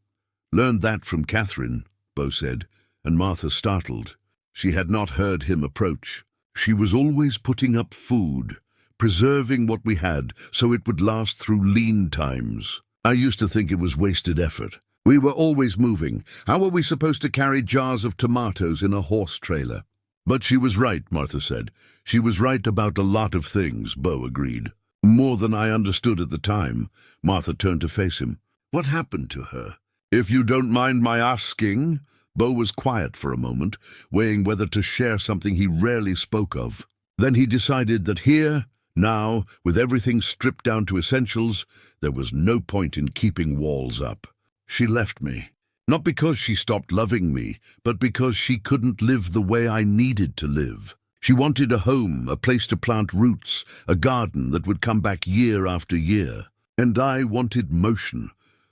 "Learned that from Catherine," Beau said, and Martha startled. She had not heard him approach. She was always putting up food, preserving what we had so it would last through lean times. "I used to think it was wasted effort. We were always moving. How were we supposed to carry jars of tomatoes in a horse trailer?" "But she was right," Martha said. "She was right about a lot of things," Beau agreed. "More than I understood at the time." Martha turned to face him. "What happened to her?" "If you don't mind my asking." Beau was quiet for a moment, weighing whether to share something he rarely spoke of. Then he decided that here, now, with everything stripped down to essentials, there was no point in keeping walls up. "She left me. Not because she stopped loving me, but because she couldn't live the way I needed to live. She wanted a home, a place to plant roots, a garden that would come back year after year. And I wanted motion,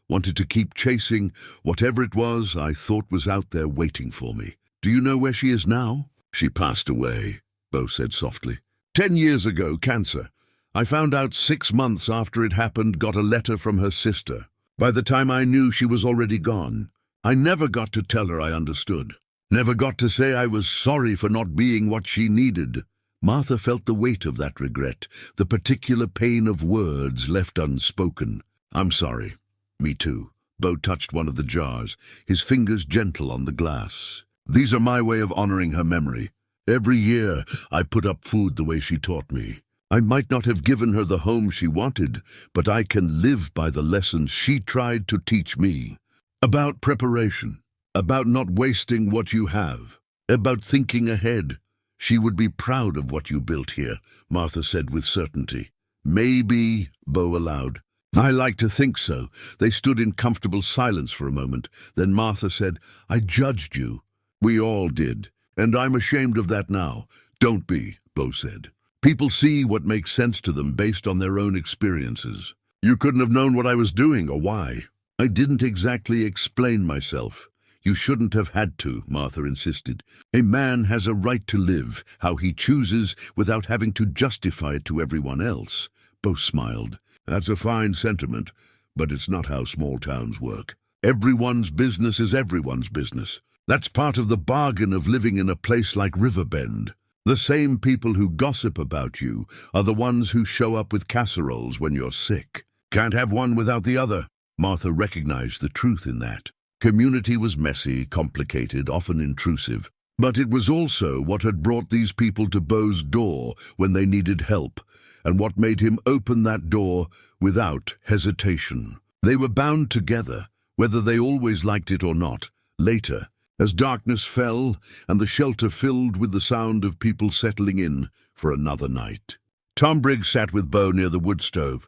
wanted to keep chasing whatever it was I thought was out there waiting for me. Do you know where she is now?" "She passed away," Beau said softly. 10 years ago, cancer. I found out 6 months after it happened, got a letter from her sister. By the time I knew, she was already gone. I never got to tell her I understood. Never got to say I was sorry for not being what she needed." Martha felt the weight of that regret, the particular pain of words left unspoken. "I'm sorry." "Me too." Beau touched one of the jars, his fingers gentle on the glass. "These are my way of honoring her memory. Every year I put up food the way she taught me. I might not have given her the home she wanted, but I can live by the lessons she tried to teach me. About preparation, about not wasting what you have, about thinking ahead. She would be proud of what you built here, Martha said with certainty. Maybe, Beau allowed. I like to think so. They stood in comfortable silence for a moment. Then Martha said, I judged you. We all did, and I'm ashamed of that now. Don't be, Beau said. People see what makes sense to them based on their own experiences. You couldn't have known what I was doing or why. I didn't exactly explain myself. You shouldn't have had to, Martha insisted. A man has a right to live how he chooses without having to justify it to everyone else. Beau smiled. That's a fine sentiment, but it's not how small towns work. Everyone's business is everyone's business. That's part of the bargain of living in a place like Riverbend. The same people who gossip about you are the ones who show up with casseroles when you're sick. Can't have one without the other. Martha recognized the truth in that. Community was messy, complicated, often intrusive. But it was also what had brought these people to Beau's door when they needed help, and what made him open that door without hesitation. They were bound together, whether they always liked it or not. Later, as darkness fell and the shelter filled with the sound of people settling in for another night. Tom Briggs sat with Beau near the wood stove,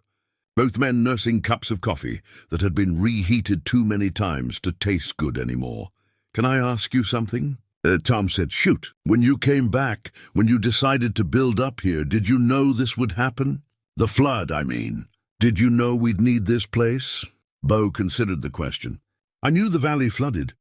both men nursing cups of coffee that had been reheated too many times to taste good anymore. Can I ask you something? Tom said, shoot. When you came back, when you decided to build up here, did you know this would happen? The flood, I mean. Did you know we'd need this place? Beau considered the question. I knew the valley flooded.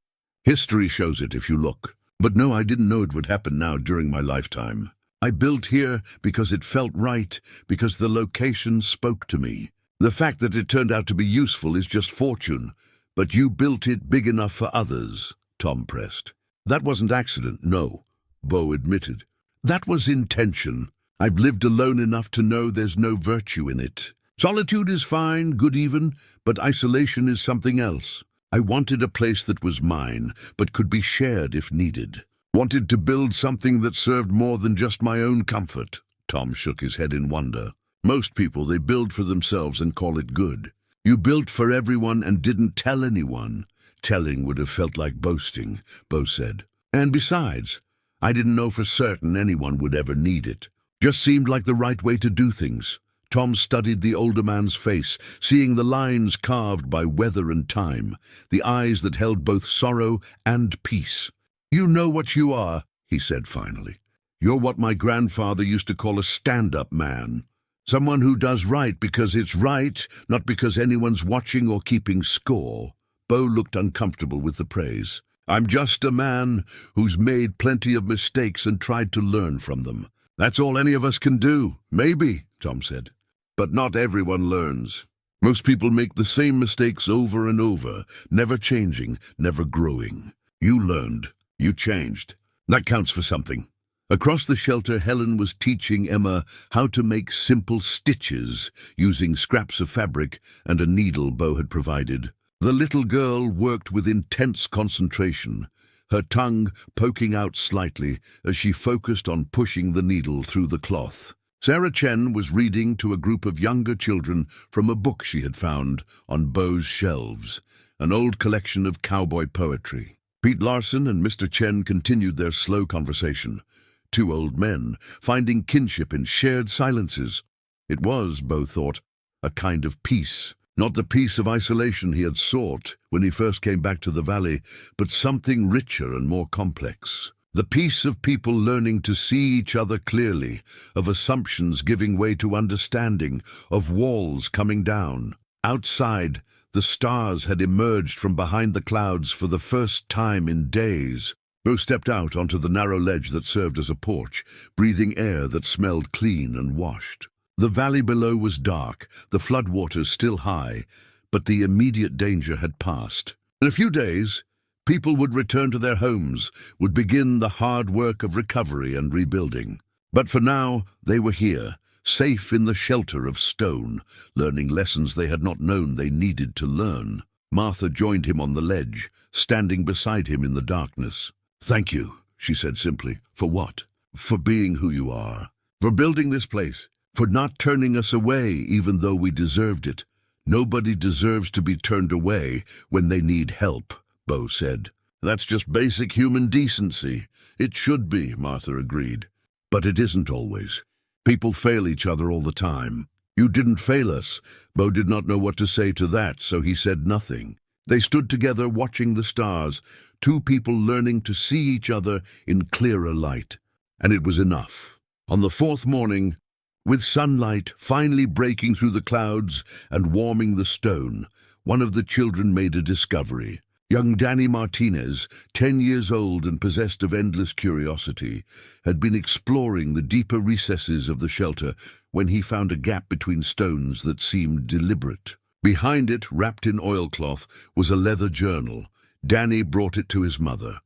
History shows it if you look. But no, I didn't know it would happen now during my lifetime. I built here because it felt right, because the location spoke to me. The fact that it turned out to be useful is just fortune. But you built it big enough for others, Tom pressed. That wasn't accident, no, Beau admitted. That was intention. I've lived alone enough to know there's no virtue in it. Solitude is fine, good even, but isolation is something else. I wanted a place that was mine, but could be shared if needed. Wanted to build something that served more than just my own comfort. Tom shook his head in wonder. Most people, they build for themselves and call it good. You built for everyone and didn't tell anyone. Telling would have felt like boasting, Beau said. And besides, I didn't know for certain anyone would ever need it. Just seemed like the right way to do things. Tom studied the older man's face, seeing the lines carved by weather and time, the eyes that held both sorrow and peace. You know what you are, he said finally. You're what my grandfather used to call a stand-up man. Someone who does right because it's right, not because anyone's watching or keeping score. Beau looked uncomfortable with the praise. I'm just a man who's made plenty of mistakes and tried to learn from them. That's all any of us can do. Maybe, Tom said. But not everyone learns. Most people make the same mistakes over and over, never changing, never growing. You learned. You changed. That counts for something. Across the shelter, Helen was teaching Emma how to make simple stitches using scraps of fabric and a needle Beau had provided. The little girl worked with intense concentration, her tongue poking out slightly as she focused on pushing the needle through the cloth. Sarah Chen was reading to a group of younger children from a book she had found on Beau's shelves, an old collection of cowboy poetry. Pete Larson and Mr. Chen continued their slow conversation. Two old men, finding kinship in shared silences. It was, Beau thought, a kind of peace. Not the peace of isolation he had sought when he first came back to the valley, but something richer and more complex. The peace of people learning to see each other clearly, of assumptions giving way to understanding, of walls coming down. Outside, the stars had emerged from behind the clouds for the first time in days. Beau stepped out onto the narrow ledge that served as a porch, breathing air that smelled clean and washed. The valley below was dark, the floodwaters still high, but the immediate danger had passed. In a few days, people would return to their homes, would begin the hard work of recovery and rebuilding. But for now, they were here, safe in the shelter of stone, learning lessons they had not known they needed to learn. Martha joined him on the ledge, standing beside him in the darkness. Thank you, she said simply. For what? For being who you are. For building this place. for not turning us away even though we deserved it. Nobody deserves to be turned away when they need help, Beau said. That's just basic human decency. It should be, Martha agreed. But it isn't always. People fail each other all the time. You didn't fail us. Beau did not know what to say to that, so he said nothing. They stood together watching the stars, two people learning to see each other in clearer light. And it was enough. On the fourth morning, with sunlight finally breaking through the clouds and warming the stone, one of the children made a discovery. Young Danny Martinez, 10 years old and possessed of endless curiosity, had been exploring the deeper recesses of the shelter when he found a gap between stones that seemed deliberate. Behind it, wrapped in oilcloth, was a leather journal. Danny brought it to his mother,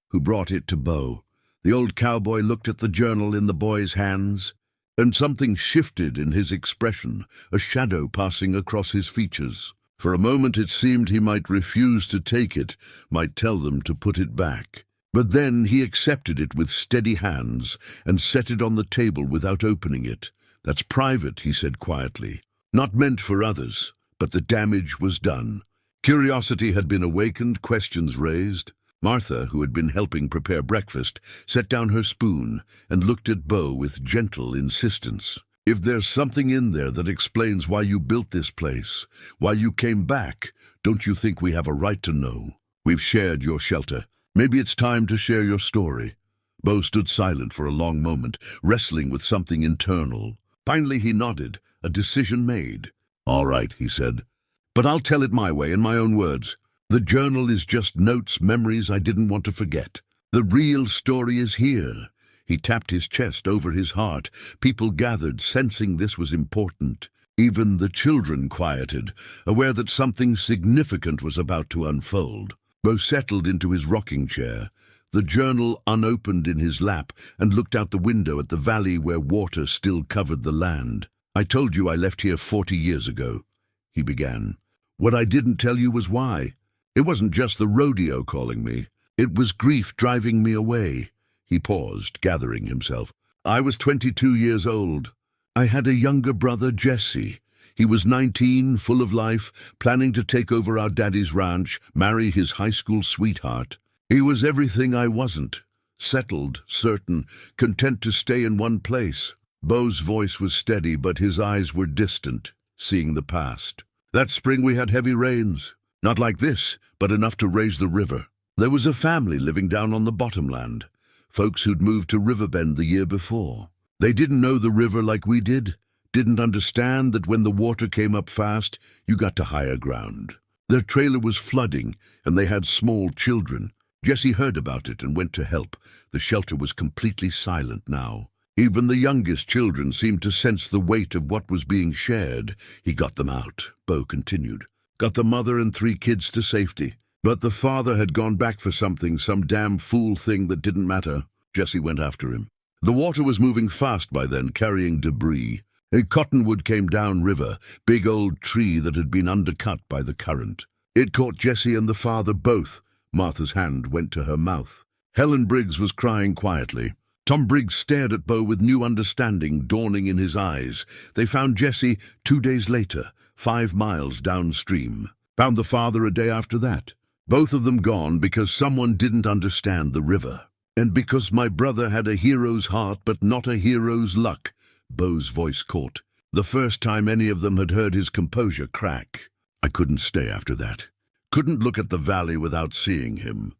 who brought it to Beau. The old cowboy looked at the journal in the boy's hands, and something shifted in his expression, a shadow passing across his features. For a moment it seemed he might refuse to take it, might tell them to put it back. But then he accepted it with steady hands and set it on the table without opening it. That's private, he said quietly. Not meant for others, but the damage was done. Curiosity had been awakened, questions raised. Martha, who had been helping prepare breakfast, set down her spoon and looked at Beau with gentle insistence. If there's something in there that explains why you built this place, why you came back, don't you think we have a right to know? We've shared your shelter. Maybe it's time to share your story. Beau stood silent for a long moment, wrestling with something internal. Finally he nodded, a decision made. All right, he said. But I'll tell it my way, in my own words. The journal is just notes, memories I didn't want to forget. The real story is here. He tapped his chest over his heart. People gathered, sensing this was important. Even the children quieted, aware that something significant was about to unfold. Beau settled into his rocking chair, the journal unopened in his lap, and looked out the window at the valley where water still covered the land. I told you I left here 40 years ago, he began. What I didn't tell you was why. It wasn't just the rodeo calling me. It was grief driving me away. He paused, gathering himself. I was 22 years old. I had a younger brother, Jesse. He was 19, full of life, planning to take over our daddy's ranch, marry his high school sweetheart. He was everything I wasn't. Settled, certain, content to stay in one place. Beau's voice was steady, but his eyes were distant, seeing the past. That spring we had heavy rains. Not like this, but enough to raise the river. There was a family living down on the bottomland. Folks who'd moved to Riverbend the year before. They didn't know the river like we did, didn't understand that when the water came up fast, you got to higher ground. Their trailer was flooding, and they had small children. Jesse heard about it and went to help. The shelter was completely silent now. Even the youngest children seemed to sense the weight of what was being shared. He got them out, Beau continued. Got the mother and 3 kids to safety. But the father had gone back for something, some damn fool thing that didn't matter. Jesse went after him. The water was moving fast by then, carrying debris. A cottonwood came down river, big old tree that had been undercut by the current. It caught Jesse and the father both. Martha's hand went to her mouth. Helen Briggs was crying quietly. Tom Briggs stared at Beau with new understanding dawning in his eyes. They found Jesse 2 days later, 5 miles downstream. Found the father a day after that. Both of them gone because someone didn't understand the river. And because my brother had a hero's heart but not a hero's luck, Beau's voice caught. The first time any of them had heard his composure crack. I couldn't stay after that. Couldn't look at the valley without seeing him.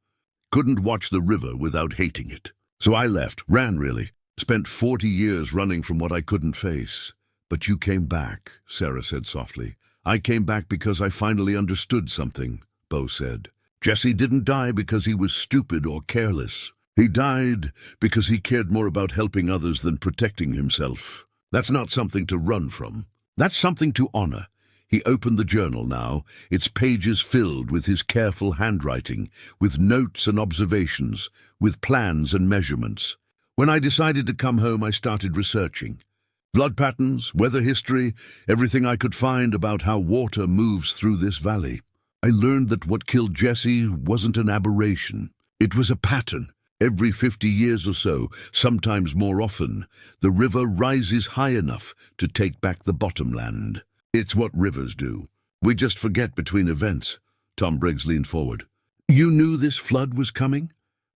Couldn't watch the river without hating it. So I left, ran really. Spent 40 years running from what I couldn't face. But you came back, Sarah said softly. I came back because I finally understood something, Beau said. Jesse didn't die because he was stupid or careless. He died because he cared more about helping others than protecting himself. That's not something to run from. That's something to honor. He opened the journal now, its pages filled with his careful handwriting, with notes and observations, with plans and measurements. When I decided to come home, I started researching. Flood patterns, weather history, everything I could find about how water moves through this valley. I learned that what killed Jesse wasn't an aberration. It was a pattern. Every 50 years or so, sometimes more often, the river rises high enough to take back the bottomland. It's what rivers do. We just forget between events. Tom Briggs leaned forward. You knew this flood was coming?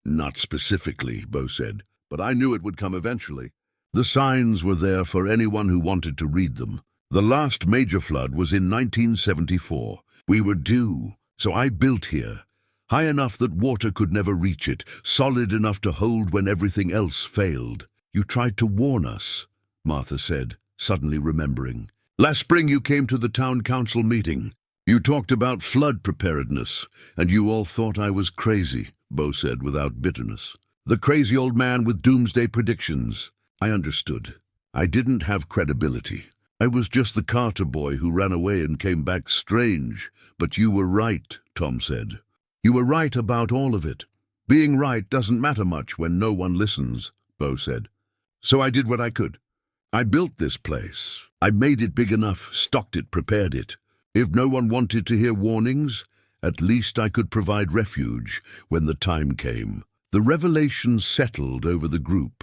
Not specifically, Beau said, but I knew it would come eventually. The signs were there for anyone who wanted to read them. The last major flood was in 1974. We were due, so I built here. High enough that water could never reach it, solid enough to hold when everything else failed. You tried to warn us, Martha said, suddenly remembering. Last spring you came to the town council meeting. You talked about flood preparedness, and you all thought I was crazy, Beau said without bitterness. The crazy old man with doomsday predictions. I understood. I didn't have credibility. I was just the Carter boy who ran away and came back strange. But you were right, Tom said. You were right about all of it. Being right doesn't matter much when no one listens, Beau said. So I did what I could. I built this place. I made it big enough, stocked it, prepared it. If no one wanted to hear warnings, at least I could provide refuge when the time came. The revelation settled over the group,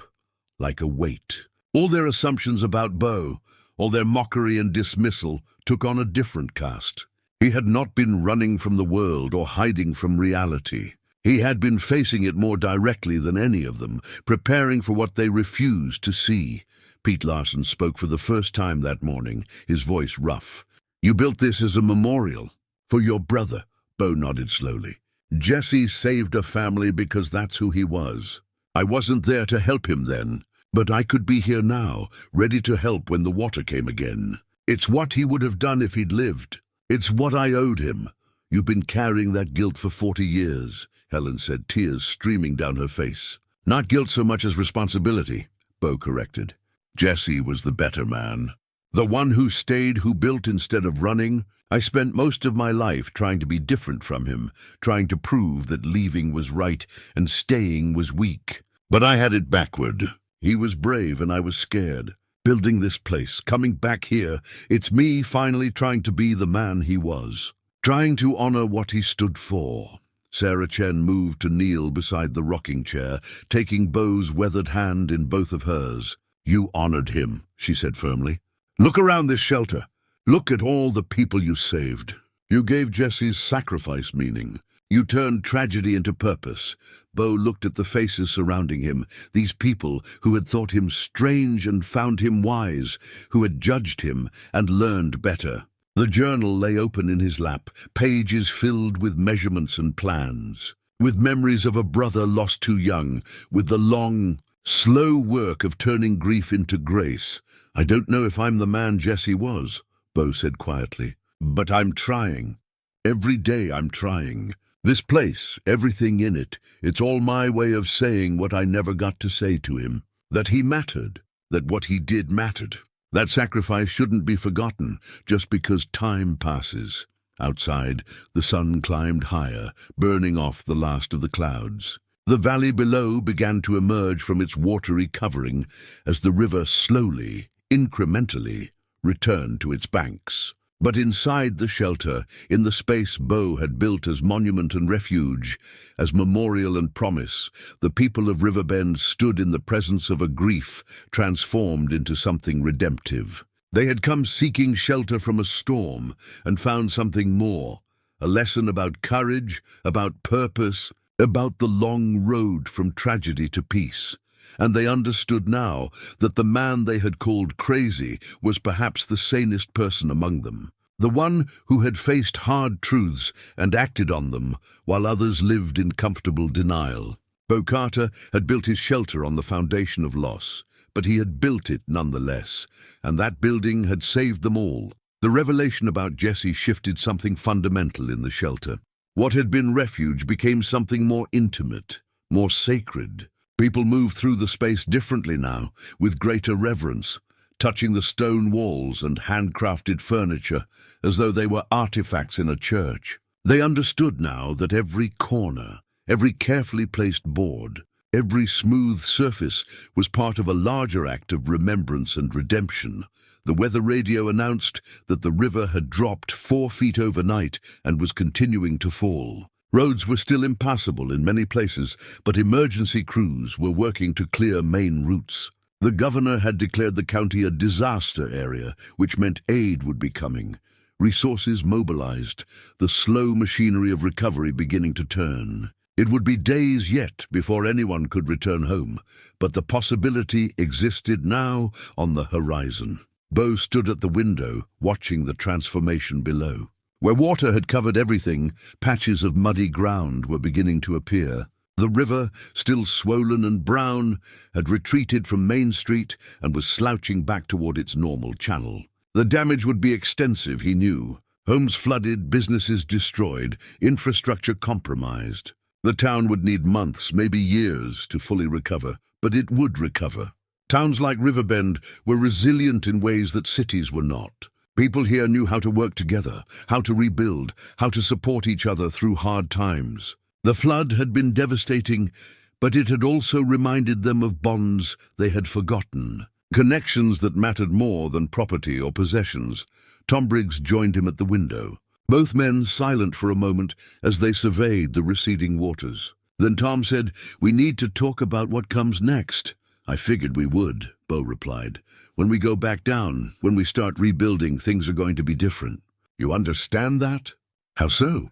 like a weight. All their assumptions about Beau, all their mockery and dismissal, took on a different cast. He had not been running from the world or hiding from reality. He had been facing it more directly than any of them, preparing for what they refused to see. Pete Larson spoke for the first time that morning, his voice rough. You built this as a memorial. For your brother, Beau nodded slowly. Jesse saved a family because that's who he was. I wasn't there to help him then, but I could be here now, ready to help when the water came again. It's what he would have done if he'd lived. It's what I owed him. You've been carrying that guilt for 40 years, Helen said, tears streaming down her face. Not guilt so much as responsibility, Beau corrected. Jesse was the better man. The one who stayed, who built instead of running. I spent most of my life trying to be different from him, trying to prove that leaving was right and staying was weak. But I had it backward. He was brave and I was scared. Building this place, coming back here, it's me finally trying to be the man he was. Trying to honor what he stood for. Sarah Chen moved to kneel beside the rocking chair, taking Beau's weathered hand in both of hers. You honored him, she said firmly. Look around this shelter. Look at all the people you saved. You gave Jesse's sacrifice meaning. You turned tragedy into purpose. Beau looked at the faces surrounding him, these people who had thought him strange and found him wise, who had judged him and learned better. The journal lay open in his lap, pages filled with measurements and plans, with memories of a brother lost too young, with the long, slow work of turning grief into grace. I don't know if I'm the man Jesse was, Beau said quietly, but I'm trying. Every day I'm trying. This place, everything in it, it's all my way of saying what I never got to say to him. That he mattered, that what he did mattered. That sacrifice shouldn't be forgotten just because time passes. Outside, the sun climbed higher, burning off the last of the clouds. The valley below began to emerge from its watery covering as the river slowly, incrementally, returned to its banks. But inside the shelter, in the space Beau had built as monument and refuge, as memorial and promise, the people of Riverbend stood in the presence of a grief transformed into something redemptive. They had come seeking shelter from a storm and found something more, a lesson about courage, about purpose, about the long road from tragedy to peace. And they understood now that the man they had called crazy was perhaps the sanest person among them, the one who had faced hard truths and acted on them while others lived in comfortable denial. Beau Carter had built his shelter on the foundation of loss, but he had built it nonetheless, and that building had saved them all. The revelation about Jesse shifted something fundamental in the shelter. What had been refuge became something more intimate, more sacred. People moved through the space differently now, with greater reverence, touching the stone walls and handcrafted furniture as though they were artifacts in a church. They understood now that every corner, every carefully placed board, every smooth surface was part of a larger act of remembrance and redemption. The weather radio announced that the river had dropped 4 feet overnight and was continuing to fall. Roads were still impassable in many places, but emergency crews were working to clear main routes. The governor had declared the county a disaster area, which meant aid would be coming. Resources mobilized, the slow machinery of recovery beginning to turn. It would be days yet before anyone could return home, but the possibility existed now on the horizon. Beau stood at the window, watching the transformation below. Where water had covered everything, patches of muddy ground were beginning to appear. The river, still swollen and brown, had retreated from Main Street and was slouching back toward its normal channel. The damage would be extensive, he knew. Homes flooded, businesses destroyed, infrastructure compromised. The town would need months, maybe years, to fully recover, but it would recover. Towns like Riverbend were resilient in ways that cities were not. People here knew how to work together, how to rebuild, how to support each other through hard times. The flood had been devastating, but it had also reminded them of bonds they had forgotten, connections that mattered more than property or possessions. Tom Briggs joined him at the window, both men silent for a moment as they surveyed the receding waters. Then Tom said, "We need to talk about what comes next." "I figured we would," Beau replied. "When we go back down, when we start rebuilding, things are going to be different. You understand that?" "How so?"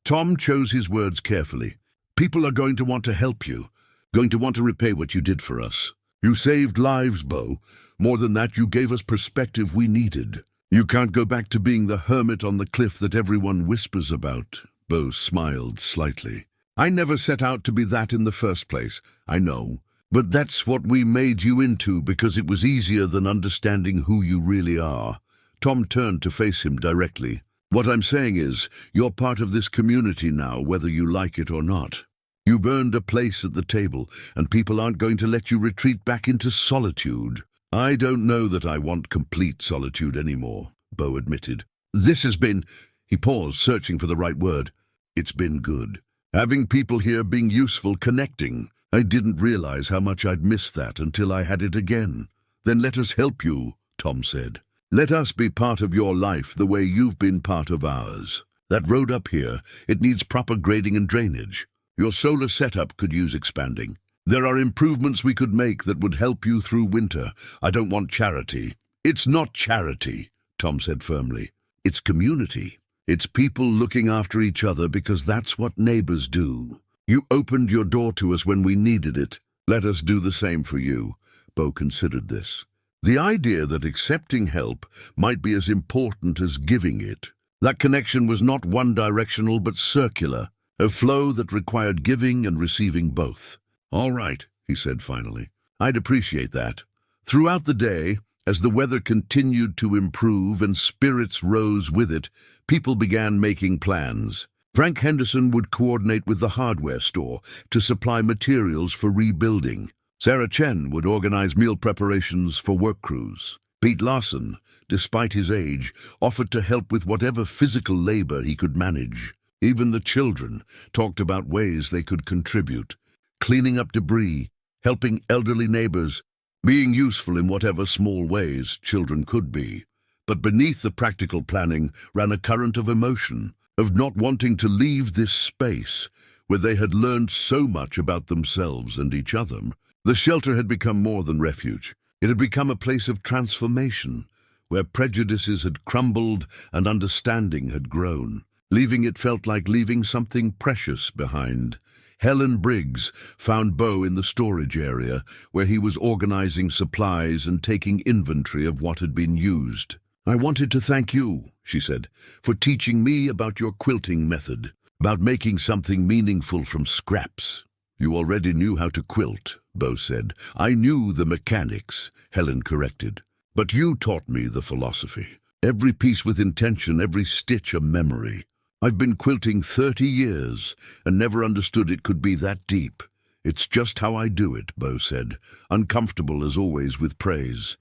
Tom chose his words carefully. "People are going to want to help you, going to want to repay what you did for us. You saved lives, Beau. More than that, you gave us perspective we needed. You can't go back to being the hermit on the cliff that everyone whispers about." Beau smiled slightly. "I never set out to be that in the first place, I know. But that's what we made you into because it was easier than understanding who you really are." Tom turned to face him directly. "What I'm saying is, you're part of this community now, whether you like it or not. You've earned a place at the table, and people aren't going to let you retreat back into solitude." "I don't know that I want complete solitude anymore," Beau admitted. "This has been—" He paused, searching for the right word. "It's been good. Having people here, being useful, connecting. I didn't realize how much I'd missed that until I had it again." "Then let us help you," Tom said. "Let us be part of your life the way you've been part of ours. That road up here, it needs proper grading and drainage. Your solar setup could use expanding. There are improvements we could make that would help you through winter. I don't want charity." "It's not charity," Tom said firmly. "It's community. It's people looking after each other because that's what neighbors do. You opened your door to us when we needed it. Let us do the same for you." Beau considered this. The idea that accepting help might be as important as giving it. That connection was not one-directional but circular, a flow that required giving and receiving both. "All right," he said finally. "I'd appreciate that." Throughout the day, as the weather continued to improve and spirits rose with it, people began making plans. Frank Henderson would coordinate with the hardware store to supply materials for rebuilding. Sarah Chen would organize meal preparations for work crews. Pete Larson, despite his age, offered to help with whatever physical labor he could manage. Even the children talked about ways they could contribute, cleaning up debris, helping elderly neighbors, being useful in whatever small ways children could be. But beneath the practical planning ran a current of emotion, of not wanting to leave this space where they had learned so much about themselves and each other. The shelter had become more than refuge. It had become a place of transformation, where prejudices had crumbled and understanding had grown. Leaving it felt like leaving something precious behind. Helen Briggs found Beau in the storage area, where he was organizing supplies and taking inventory of what had been used. "I wanted to thank you," she said, "for teaching me about your quilting method, about making something meaningful from scraps." "You already knew how to quilt," Beau said. "I knew the mechanics," Helen corrected. "But you taught me the philosophy. Every piece with intention, every stitch a memory. I've been quilting 30 years and never understood it could be that deep." "It's just how I do it," Beau said, uncomfortable as always with praise.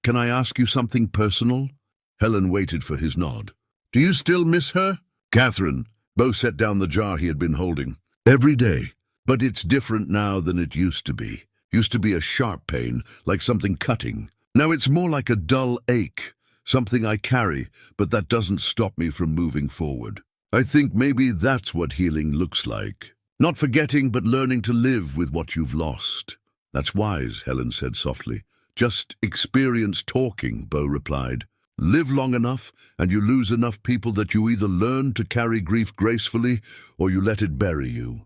"Can I ask you something personal?" Helen waited for his nod. "Do you still miss her?" "Catherine." Beau set down the jar he had been holding. "Every day. But it's different now than it used to be. Used to be a sharp pain, like something cutting. Now it's more like a dull ache, something I carry, but that doesn't stop me from moving forward." I think maybe that's what healing looks like. Not forgetting, but learning to live with what you've lost. That's wise, Helen said softly. Just experience talking, Beau replied. Live long enough, and you lose enough people that you either learn to carry grief gracefully or you let it bury you.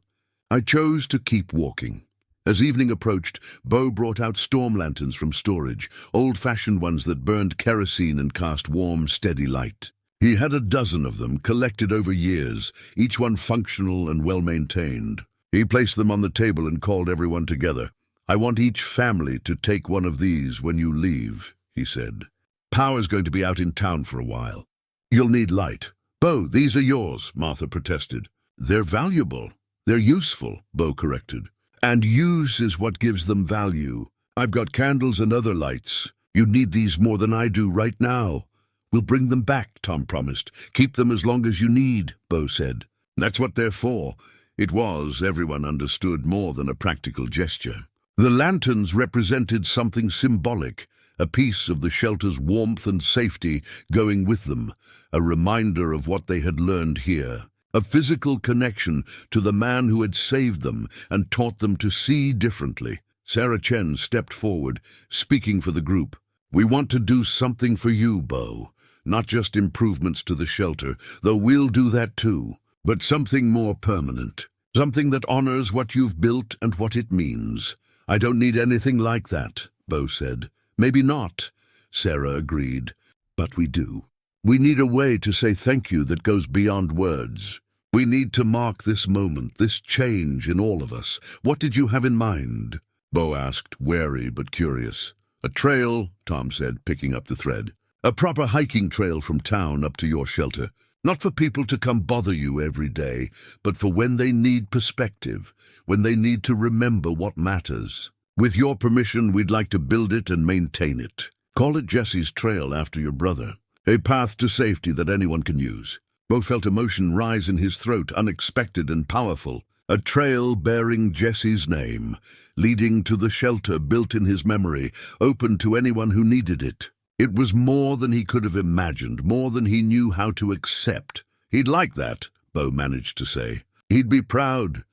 I chose to keep walking. As evening approached, Beau brought out storm lanterns from storage, old-fashioned ones that burned kerosene and cast warm, steady light. He had a dozen of them, collected over years, each one functional and well-maintained. He placed them on the table and called everyone together. I want each family to take one of these when you leave, he said. Power's going to be out in town for a while. You'll need light. Beau, these are yours, Martha protested. They're valuable. They're useful, Beau corrected. And use is what gives them value. I've got candles and other lights. You need these more than I do right now. We'll bring them back, Tom promised. Keep them as long as you need, Beau said. That's what they're for. It was, everyone understood, more than a practical gesture. The lanterns represented something symbolic, a piece of the shelter's warmth and safety going with them, a reminder of what they had learned here. A physical connection to the man who had saved them and taught them to see differently. Sarah Chen stepped forward, speaking for the group. We want to do something for you, Beau. Not just improvements to the shelter, though we'll do that too, but something more permanent. Something that honors what you've built and what it means. I don't need anything like that, Beau said. Maybe not, Sarah agreed. But we do. We need a way to say thank you that goes beyond words. We need to mark this moment, this change in all of us. What did you have in mind? Beau asked, wary but curious. A trail, Tom said, picking up the thread. A proper hiking trail from town up to your shelter. Not for people to come bother you every day, but for when they need perspective, when they need to remember what matters. With your permission, we'd like to build it and maintain it. Call it Jesse's Trail after your brother. A path to safety that anyone can use. Beau felt emotion rise in his throat, unexpected and powerful. A trail bearing Jesse's name, leading to the shelter built in his memory, open to anyone who needed it. It was more than he could have imagined, more than he knew how to accept. He'd like that, Beau managed to say. He'd be proud.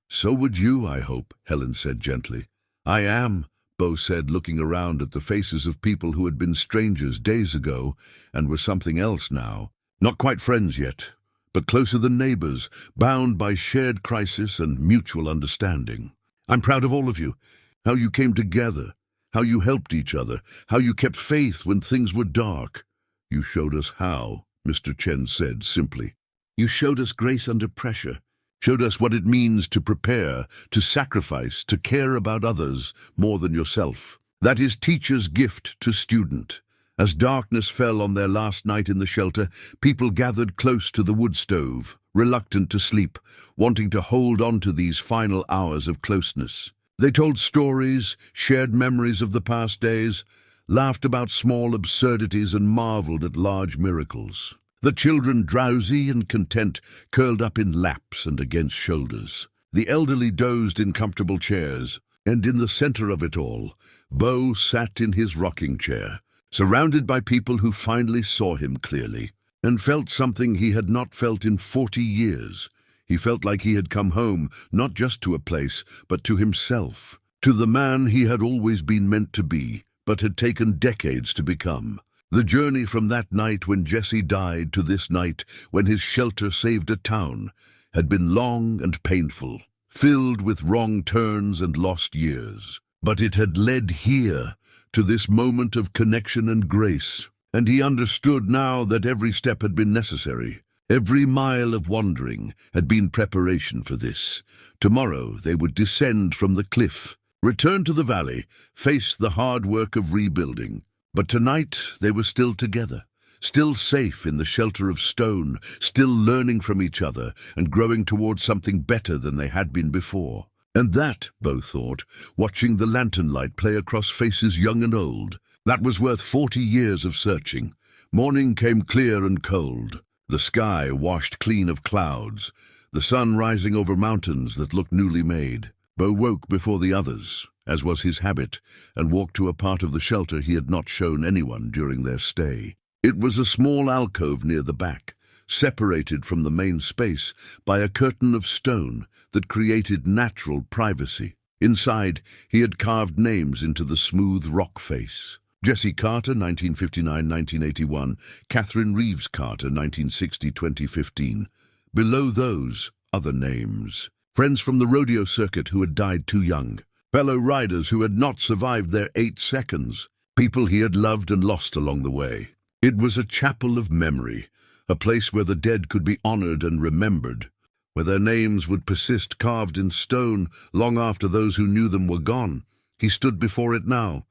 So would you, I hope, Helen said gently. I am, Beau said, looking around at the faces of people who had been strangers days ago and were something else now. Not quite friends yet, but closer than neighbors, bound by shared crisis and mutual understanding. I'm proud of all of you, how you came together, how you helped each other, how you kept faith when things were dark. You showed us how, Mr. Chen said simply. You showed us grace under pressure, showed us what it means to prepare, to sacrifice, to care about others more than yourself. That is teacher's gift to student. As darkness fell on their last night in the shelter, people gathered close to the wood stove, reluctant to sleep, wanting to hold on to these final hours of closeness. They told stories, shared memories of the past days, laughed about small absurdities and marveled at large miracles. The children, drowsy and content, curled up in laps and against shoulders. The elderly dozed in comfortable chairs, and in the center of it all, Beau sat in his rocking chair, surrounded by people who finally saw him clearly, and felt something he had not felt in 40 years. He felt like he had come home, not just to a place, but to himself, to the man he had always been meant to be, but had taken decades to become. The journey from that night when Jesse died to this night when his shelter saved a town had been long and painful, filled with wrong turns and lost years. But it had led here, to this moment of connection and grace, and he understood now that every step had been necessary. Every mile of wandering had been preparation for this. Tomorrow they would descend from the cliff, return to the valley, face the hard work of rebuilding. But tonight they were still together, still safe in the shelter of stone, still learning from each other and growing towards something better than they had been before. And that, Beau thought, watching the lantern light play across faces young and old, that was worth 40 years of searching. Morning came clear and cold, the sky washed clean of clouds, the sun rising over mountains that looked newly made. Beau woke before the others, as was his habit, and walked to a part of the shelter he had not shown anyone during their stay. It was a small alcove near the back, separated from the main space by a curtain of stone that created natural privacy. Inside, he had carved names into the smooth rock face. Jesse Carter, 1959-1981, Catherine Reeves Carter, 1960-2015. Below those, other names. Friends from the rodeo circuit who had died too young. Fellow riders who had not survived their 8 seconds. People he had loved and lost along the way. It was a chapel of memory, a place where the dead could be honored and remembered, where their names would persist carved in stone long after those who knew them were gone. He stood before it now,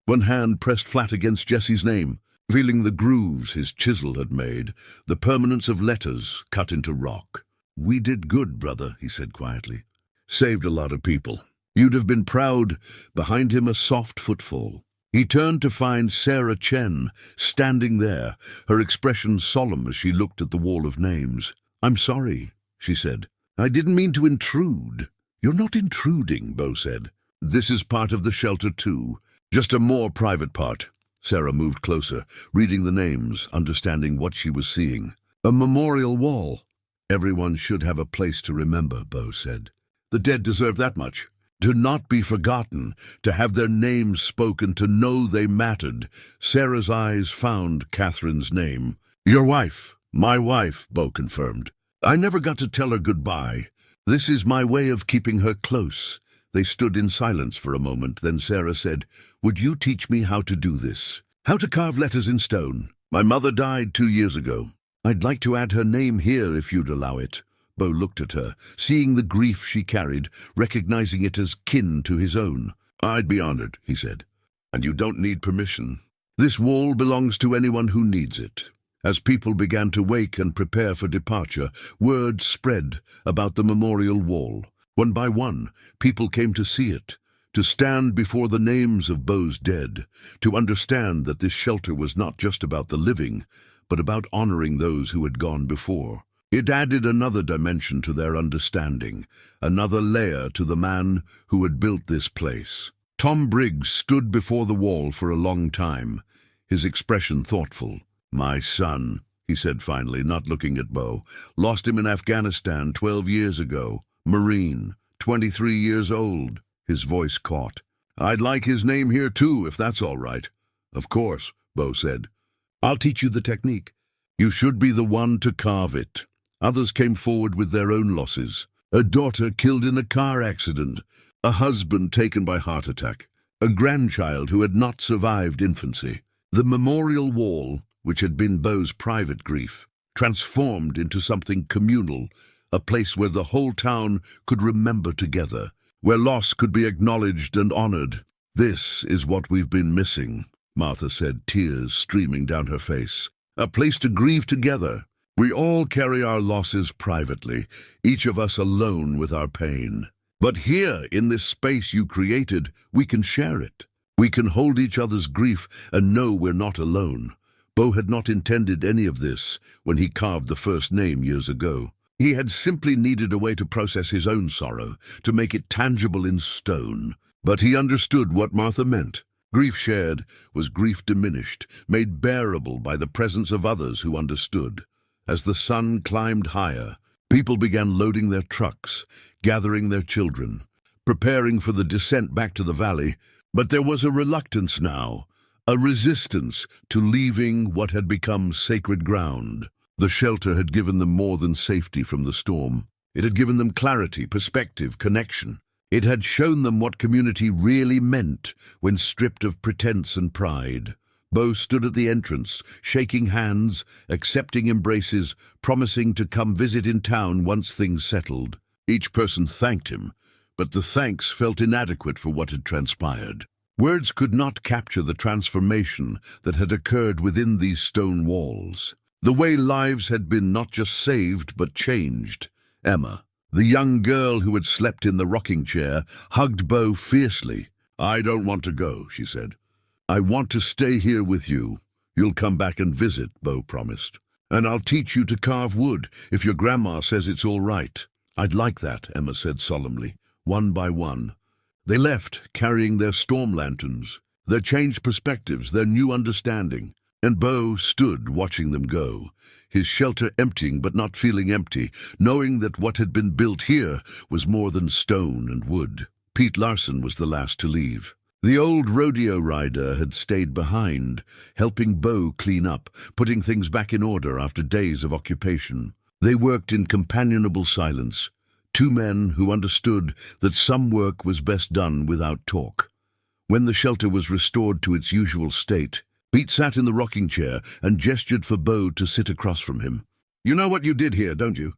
one hand pressed flat against Jesse's name, feeling the grooves his chisel had made, the permanence of letters cut into rock. "We did good, brother," he said quietly. "Saved a lot of people. You'd have been proud." Behind him a soft footfall. He turned to find Sarah Chen standing there, her expression solemn as she looked at the wall of names. "I'm sorry," she said. "I didn't mean to intrude." "You're not intruding," Beau said. "This is part of the shelter too. Just a more private part." Sarah moved closer, reading the names, understanding what she was seeing. "A memorial wall." "Everyone should have a place to remember," Beau said. "The dead deserve that much. To not be forgotten, to have their names spoken, to know they mattered." Sarah's eyes found Catherine's name. "Your wife." "My wife," Beau confirmed. "I never got to tell her goodbye. This is my way of keeping her close." They stood in silence for a moment, then Sarah said, "Would you teach me how to do this? How to carve letters in stone? My mother died 2 years ago. I'd like to add her name here if you'd allow it." Beau looked at her, seeing the grief she carried, recognizing it as kin to his own. "I'd be honored," he said. "And you don't need permission. This wall belongs to anyone who needs it." As people began to wake and prepare for departure, word spread about the memorial wall. One by one, people came to see it, to stand before the names of Beau's dead, to understand that this shelter was not just about the living, but about honoring those who had gone before. It added another dimension to their understanding, another layer to the man who had built this place. Tom Briggs stood before the wall for a long time, his expression thoughtful. "My son," he said finally, not looking at Beau. "Lost him in Afghanistan 12 years ago. Marine, 23 years old." His voice caught. "I'd like his name here too, if that's all right." "Of course," Beau said. "I'll teach you the technique. You should be the one to carve it." Others came forward with their own losses. A daughter killed in a car accident, a husband taken by heart attack, a grandchild who had not survived infancy. The memorial wall, which had been Beau's private grief, transformed into something communal, a place where the whole town could remember together, where loss could be acknowledged and honored. "This is what we've been missing," Martha said, tears streaming down her face. "A place to grieve together. We all carry our losses privately, each of us alone with our pain. But here, in this space you created, we can share it. We can hold each other's grief and know we're not alone." Beau had not intended any of this when he carved the first name years ago. He had simply needed a way to process his own sorrow, to make it tangible in stone. But he understood what Martha meant. Grief shared was grief diminished, made bearable by the presence of others who understood. As the sun climbed higher, people began loading their trucks, gathering their children, preparing for the descent back to the valley. But there was a reluctance now, a resistance to leaving what had become sacred ground. The shelter had given them more than safety from the storm. It had given them clarity, perspective, connection. It had shown them what community really meant when stripped of pretense and pride. Beau stood at the entrance, shaking hands, accepting embraces, promising to come visit in town once things settled. Each person thanked him, but the thanks felt inadequate for what had transpired. Words could not capture the transformation that had occurred within these stone walls. The way lives had been not just saved, but changed. Emma, the young girl who had slept in the rocking chair, hugged Beau fiercely. "I don't want to go," she said. "I want to stay here with you." "You'll come back and visit," Beau promised. "And I'll teach you to carve wood, if your grandma says it's all right." "I'd like that," Emma said solemnly, one by one. They left, carrying their storm lanterns, their changed perspectives, their new understanding. And Beau stood watching them go, his shelter emptying but not feeling empty, knowing that what had been built here was more than stone and wood. Pete Larson was the last to leave. The old rodeo rider had stayed behind, helping Beau clean up, putting things back in order after days of occupation. They worked in companionable silence, two men who understood that some work was best done without talk. When the shelter was restored to its usual state, Pete sat in the rocking chair and gestured for Beau to sit across from him. "You know what you did here, don't you?"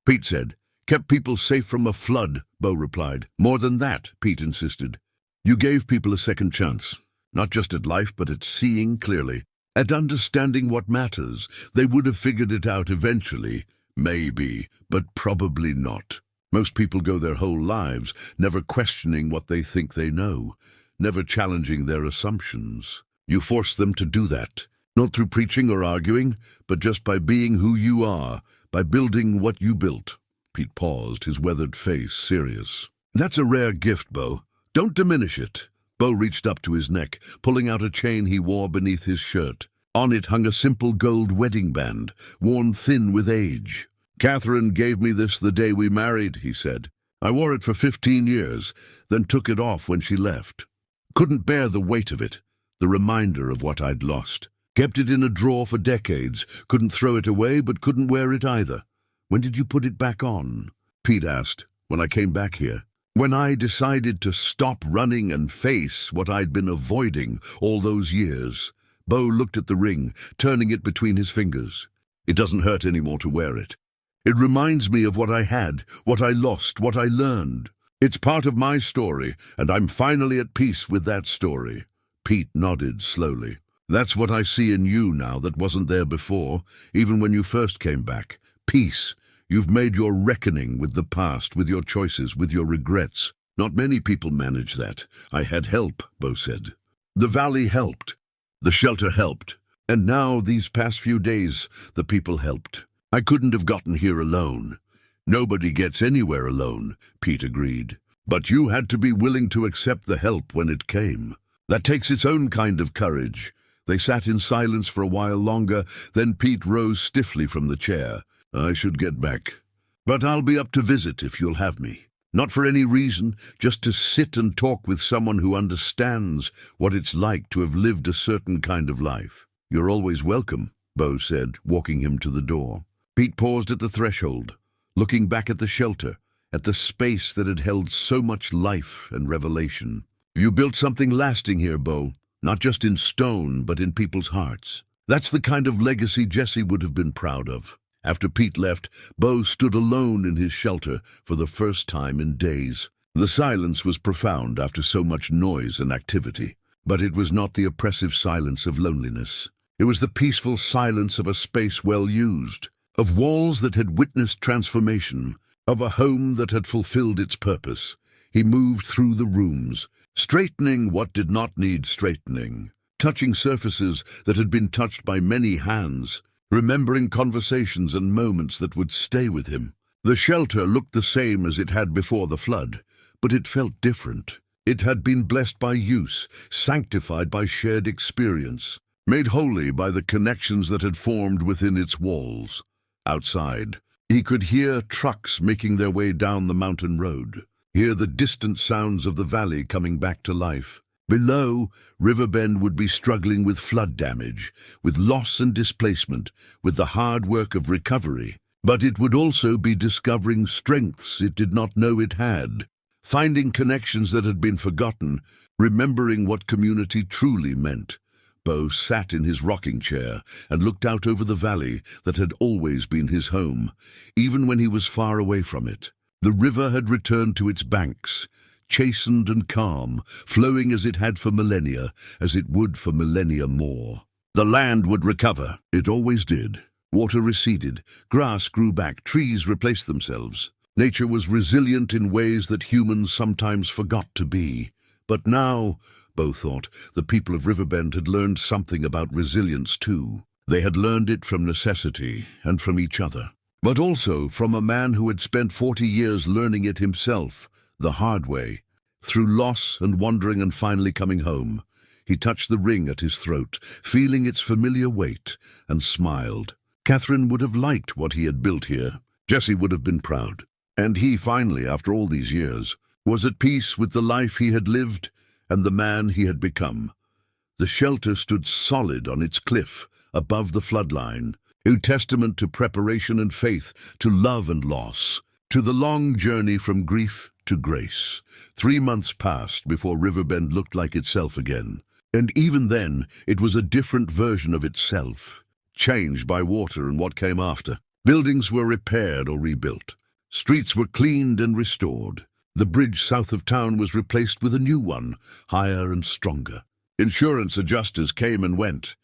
Pete said. "Kept people safe from a flood," Beau replied. "More than that," Pete insisted. "You gave people a second chance, not just at life, but at seeing clearly, at understanding what matters. They would have figured it out eventually, maybe, but probably not. Most people go their whole lives never questioning what they think they know, never challenging their assumptions. You force them to do that, not through preaching or arguing, but just by being who you are, by building what you built." Pete paused, his weathered face serious. "That's a rare gift, Beau. Don't diminish it." Beau reached up to his neck, pulling out a chain he wore beneath his shirt. On it hung a simple gold wedding band, worn thin with age. "Catherine gave me this the day we married," he said. "I wore it for 15 years, then took it off when she left. Couldn't bear the weight of it, the reminder of what I'd lost. Kept it in a drawer for decades, couldn't throw it away, but couldn't wear it either." "When did you put it back on?" Pete asked. "When I came back here. When I decided to stop running and face what I'd been avoiding all those years." Beau looked at the ring, turning it between his fingers. "It doesn't hurt anymore to wear it. It reminds me of what I had, what I lost, what I learned. It's part of my story, and I'm finally at peace with that story." Pete nodded slowly. "That's what I see in you now that wasn't there before, even when you first came back. Peace. You've made your reckoning with the past, with your choices, with your regrets. Not many people manage that. I had help," Beau said. "The valley helped. The shelter helped. And now, these past few days, the people helped. I couldn't have gotten here alone." "Nobody gets anywhere alone," Pete agreed. "But you had to be willing to accept the help when it came. That takes its own kind of courage." They sat in silence for a while longer, then Pete rose stiffly from the chair. "I should get back. But I'll be up to visit if you'll have me. Not for any reason, just to sit and talk with someone who understands what it's like to have lived a certain kind of life." "You're always welcome," Beau said, walking him to the door. Pete paused at the threshold, looking back at the shelter, at the space that had held so much life and revelation. "You built something lasting here, Beau, not just in stone, but in people's hearts. That's the kind of legacy Jesse would have been proud of." After Pete left, Beau stood alone in his shelter for the first time in days. The silence was profound after so much noise and activity, but it was not the oppressive silence of loneliness. It was the peaceful silence of a space well used, of walls that had witnessed transformation, of a home that had fulfilled its purpose. He moved through the rooms, straightening what did not need straightening, touching surfaces that had been touched by many hands, remembering conversations and moments that would stay with him. The shelter looked the same as it had before the flood, but it felt different. It had been blessed by use, sanctified by shared experience, made holy by the connections that had formed within its walls. Outside, he could hear trucks making their way down the mountain road, hear the distant sounds of the valley coming back to life. Below, Riverbend would be struggling with flood damage, with loss and displacement, with the hard work of recovery. But it would also be discovering strengths it did not know it had, finding connections that had been forgotten, remembering what community truly meant. Beau sat in his rocking chair and looked out over the valley that had always been his home, even when he was far away from it. The river had returned to its banks, chastened and calm, flowing as it had for millennia, as it would for millennia more. The land would recover. It always did. Water receded, grass grew back, trees replaced themselves. Nature was resilient in ways that humans sometimes forgot to be. But now, Beau thought, the people of Riverbend had learned something about resilience too. They had learned it from necessity and from each other, but also from a man who had spent 40 years learning it himself, the hard way. Through loss and wandering and finally coming home, He touched the ring at his throat, feeling its familiar weight, and smiled. Catherine would have liked what he had built here. Jesse would have been proud. And he finally, after all these years, was at peace with the life he had lived and the man he had become. The shelter stood solid on its cliff, above the floodline, a testament to preparation and faith, to love and loss, to the long journey from grief to grace. 3 months passed before Riverbend looked like itself again. And even then, it was a different version of itself, changed by water and what came after. Buildings were repaired or rebuilt. Streets were cleaned and restored. The bridge south of town was replaced with a new one, higher and stronger. Insurance adjusters came and went.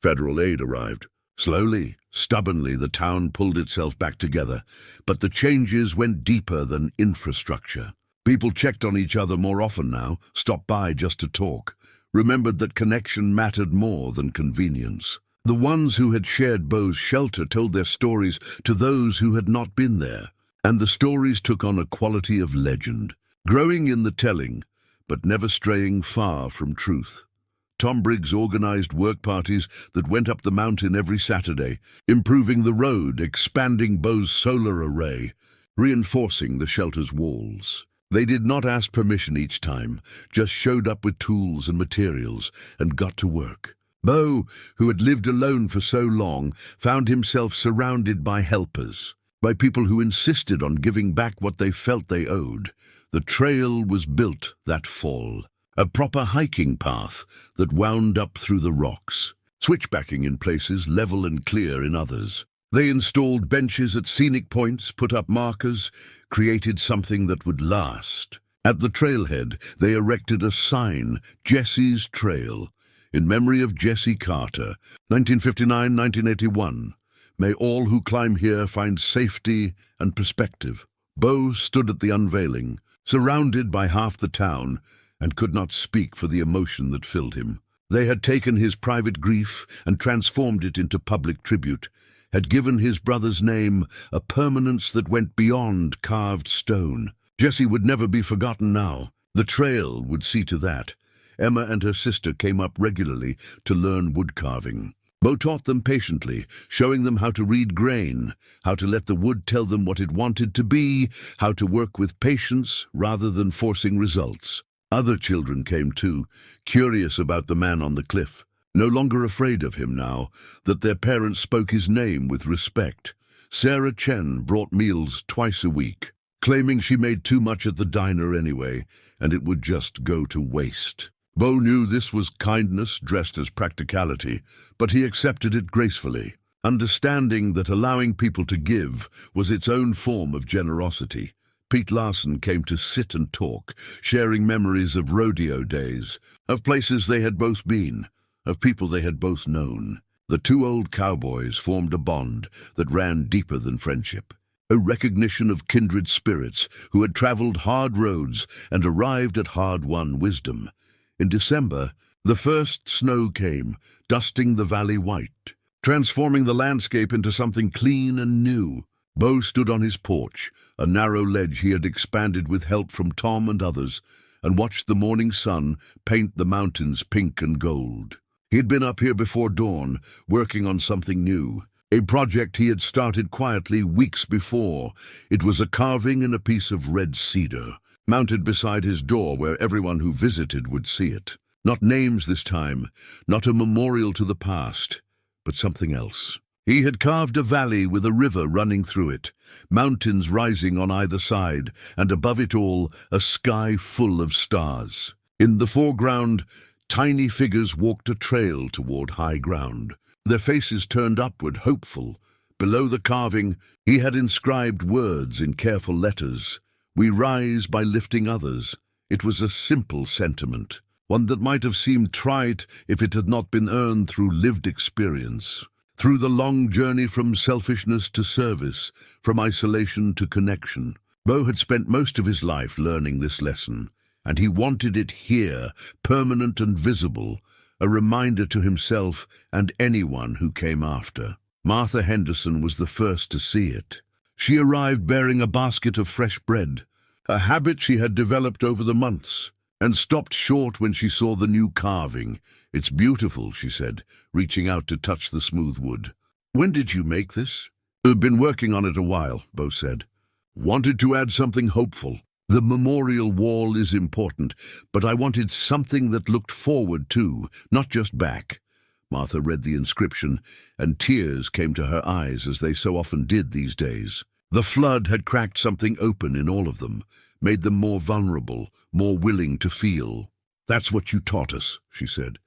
Federal aid arrived. Slowly, stubbornly, the town pulled itself back together, but the changes went deeper than infrastructure. People checked on each other more often now, stopped by just to talk, remembered that connection mattered more than convenience. The ones who had shared Beau's shelter told their stories to those who had not been there, and the stories took on a quality of legend, growing in the telling, but never straying far from truth. Tom Briggs organized work parties that went up the mountain every Saturday, improving the road, expanding Beau's solar array, reinforcing the shelter's walls. They did not ask permission each time, just showed up with tools and materials and got to work. Beau, who had lived alone for so long, found himself surrounded by helpers, by people who insisted on giving back what they felt they owed. The trail was built that fall, a proper hiking path that wound up through the rocks, switchbacking in places, level and clear in others. They installed benches at scenic points, put up markers, created something that would last. At the trailhead, they erected a sign, Jesse's Trail, in memory of Jesse Carter, 1959-1981. May all who climb here find safety and perspective. Beau stood at the unveiling, surrounded by half the town, and could not speak for the emotion that filled him. They had taken his private grief and transformed it into public tribute, had given his brother's name a permanence that went beyond carved stone. Jesse would never be forgotten now. The trail would see to that. Emma and her sister came up regularly to learn wood carving. Beau taught them patiently, showing them how to read grain, how to let the wood tell them what it wanted to be, how to work with patience rather than forcing results. Other children came too, curious about the man on the cliff, no longer afraid of him now that their parents spoke his name with respect. Sarah Chen brought meals twice a week, claiming she made too much at the diner anyway, and it would just go to waste. Beau knew this was kindness dressed as practicality, but he accepted it gracefully, understanding that allowing people to give was its own form of generosity. Pete Larson came to sit and talk, sharing memories of rodeo days, of places they had both been, of people they had both known. The two old cowboys formed a bond that ran deeper than friendship, a recognition of kindred spirits who had traveled hard roads and arrived at hard-won wisdom. In December, the first snow came, dusting the valley white, transforming the landscape into something clean and new. Beau stood on his porch, a narrow ledge he had expanded with help from Tom and others, and watched the morning sun paint the mountains pink and gold. He had been up here before dawn, working on something new, a project he had started quietly weeks before. It was a carving in a piece of red cedar, mounted beside his door where everyone who visited would see it. Not names this time, not a memorial to the past, but something else. He had carved a valley with a river running through it, mountains rising on either side, and above it all, a sky full of stars. In the foreground, tiny figures walked a trail toward high ground, their faces turned upward, hopeful. Below the carving, he had inscribed words in careful letters. We rise by lifting others. It was a simple sentiment, one that might have seemed trite if it had not been earned through lived experience. Through the long journey from selfishness to service, from isolation to connection. Beau had spent most of his life learning this lesson, and he wanted it here, permanent and visible, a reminder to himself and anyone who came after. Martha Henderson was the first to see it. She arrived bearing a basket of fresh bread, a habit she had developed over the months. and stopped short when she saw the new carving. "It's beautiful," she said, reaching out to touch the smooth wood. "When did you make this?" "I've been working on it a while," Beau said. "Wanted to add something hopeful. The memorial wall is important, but I wanted something that looked forward too, not just back." Martha read the inscription, and tears came to her eyes as they so often did these days. The flood had cracked something open in all of them, made them more vulnerable, more willing to feel. "That's what you taught us," she said.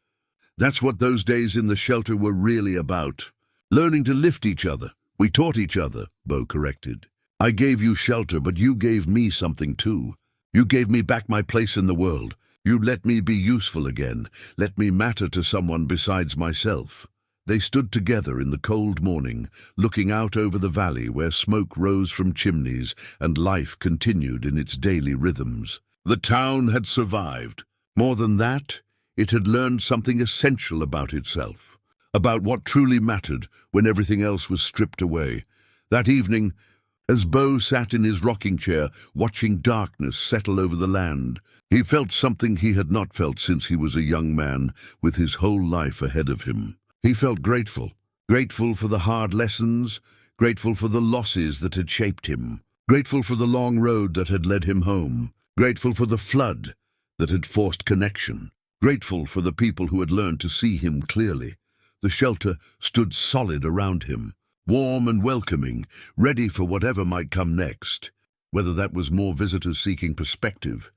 "That's what those days in the shelter were really about. Learning to lift each other." "We taught each other," Beau corrected. "I gave you shelter, but you gave me something too. You gave me back my place in the world. You let me be useful again, let me matter to someone besides myself." They stood together in the cold morning, looking out over the valley where smoke rose from chimneys and life continued in its daily rhythms. The town had survived. More than that, it had learned something essential about itself, about what truly mattered when everything else was stripped away. That evening, as Beau sat in his rocking chair, watching darkness settle over the land, he felt something he had not felt since he was a young man with his whole life ahead of him. He felt grateful, grateful for the hard lessons, grateful for the losses that had shaped him, grateful for the long road that had led him home, grateful for the flood that had forced connection, grateful for the people who had learned to see him clearly. The shelter stood solid around him, warm and welcoming, ready for whatever might come next, whether that was more visitors seeking perspective,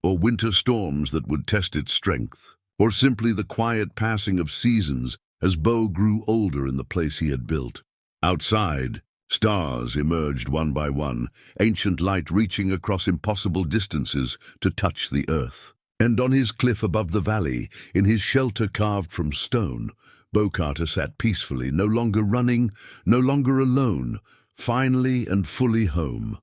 or winter storms that would test its strength, or simply the quiet passing of seasons as Beau grew older in the place he had built. Outside, stars emerged one by one, ancient light reaching across impossible distances to touch the earth. And on his cliff above the valley, in his shelter carved from stone, Beau Carter sat peacefully, no longer running, no longer alone, finally and fully home.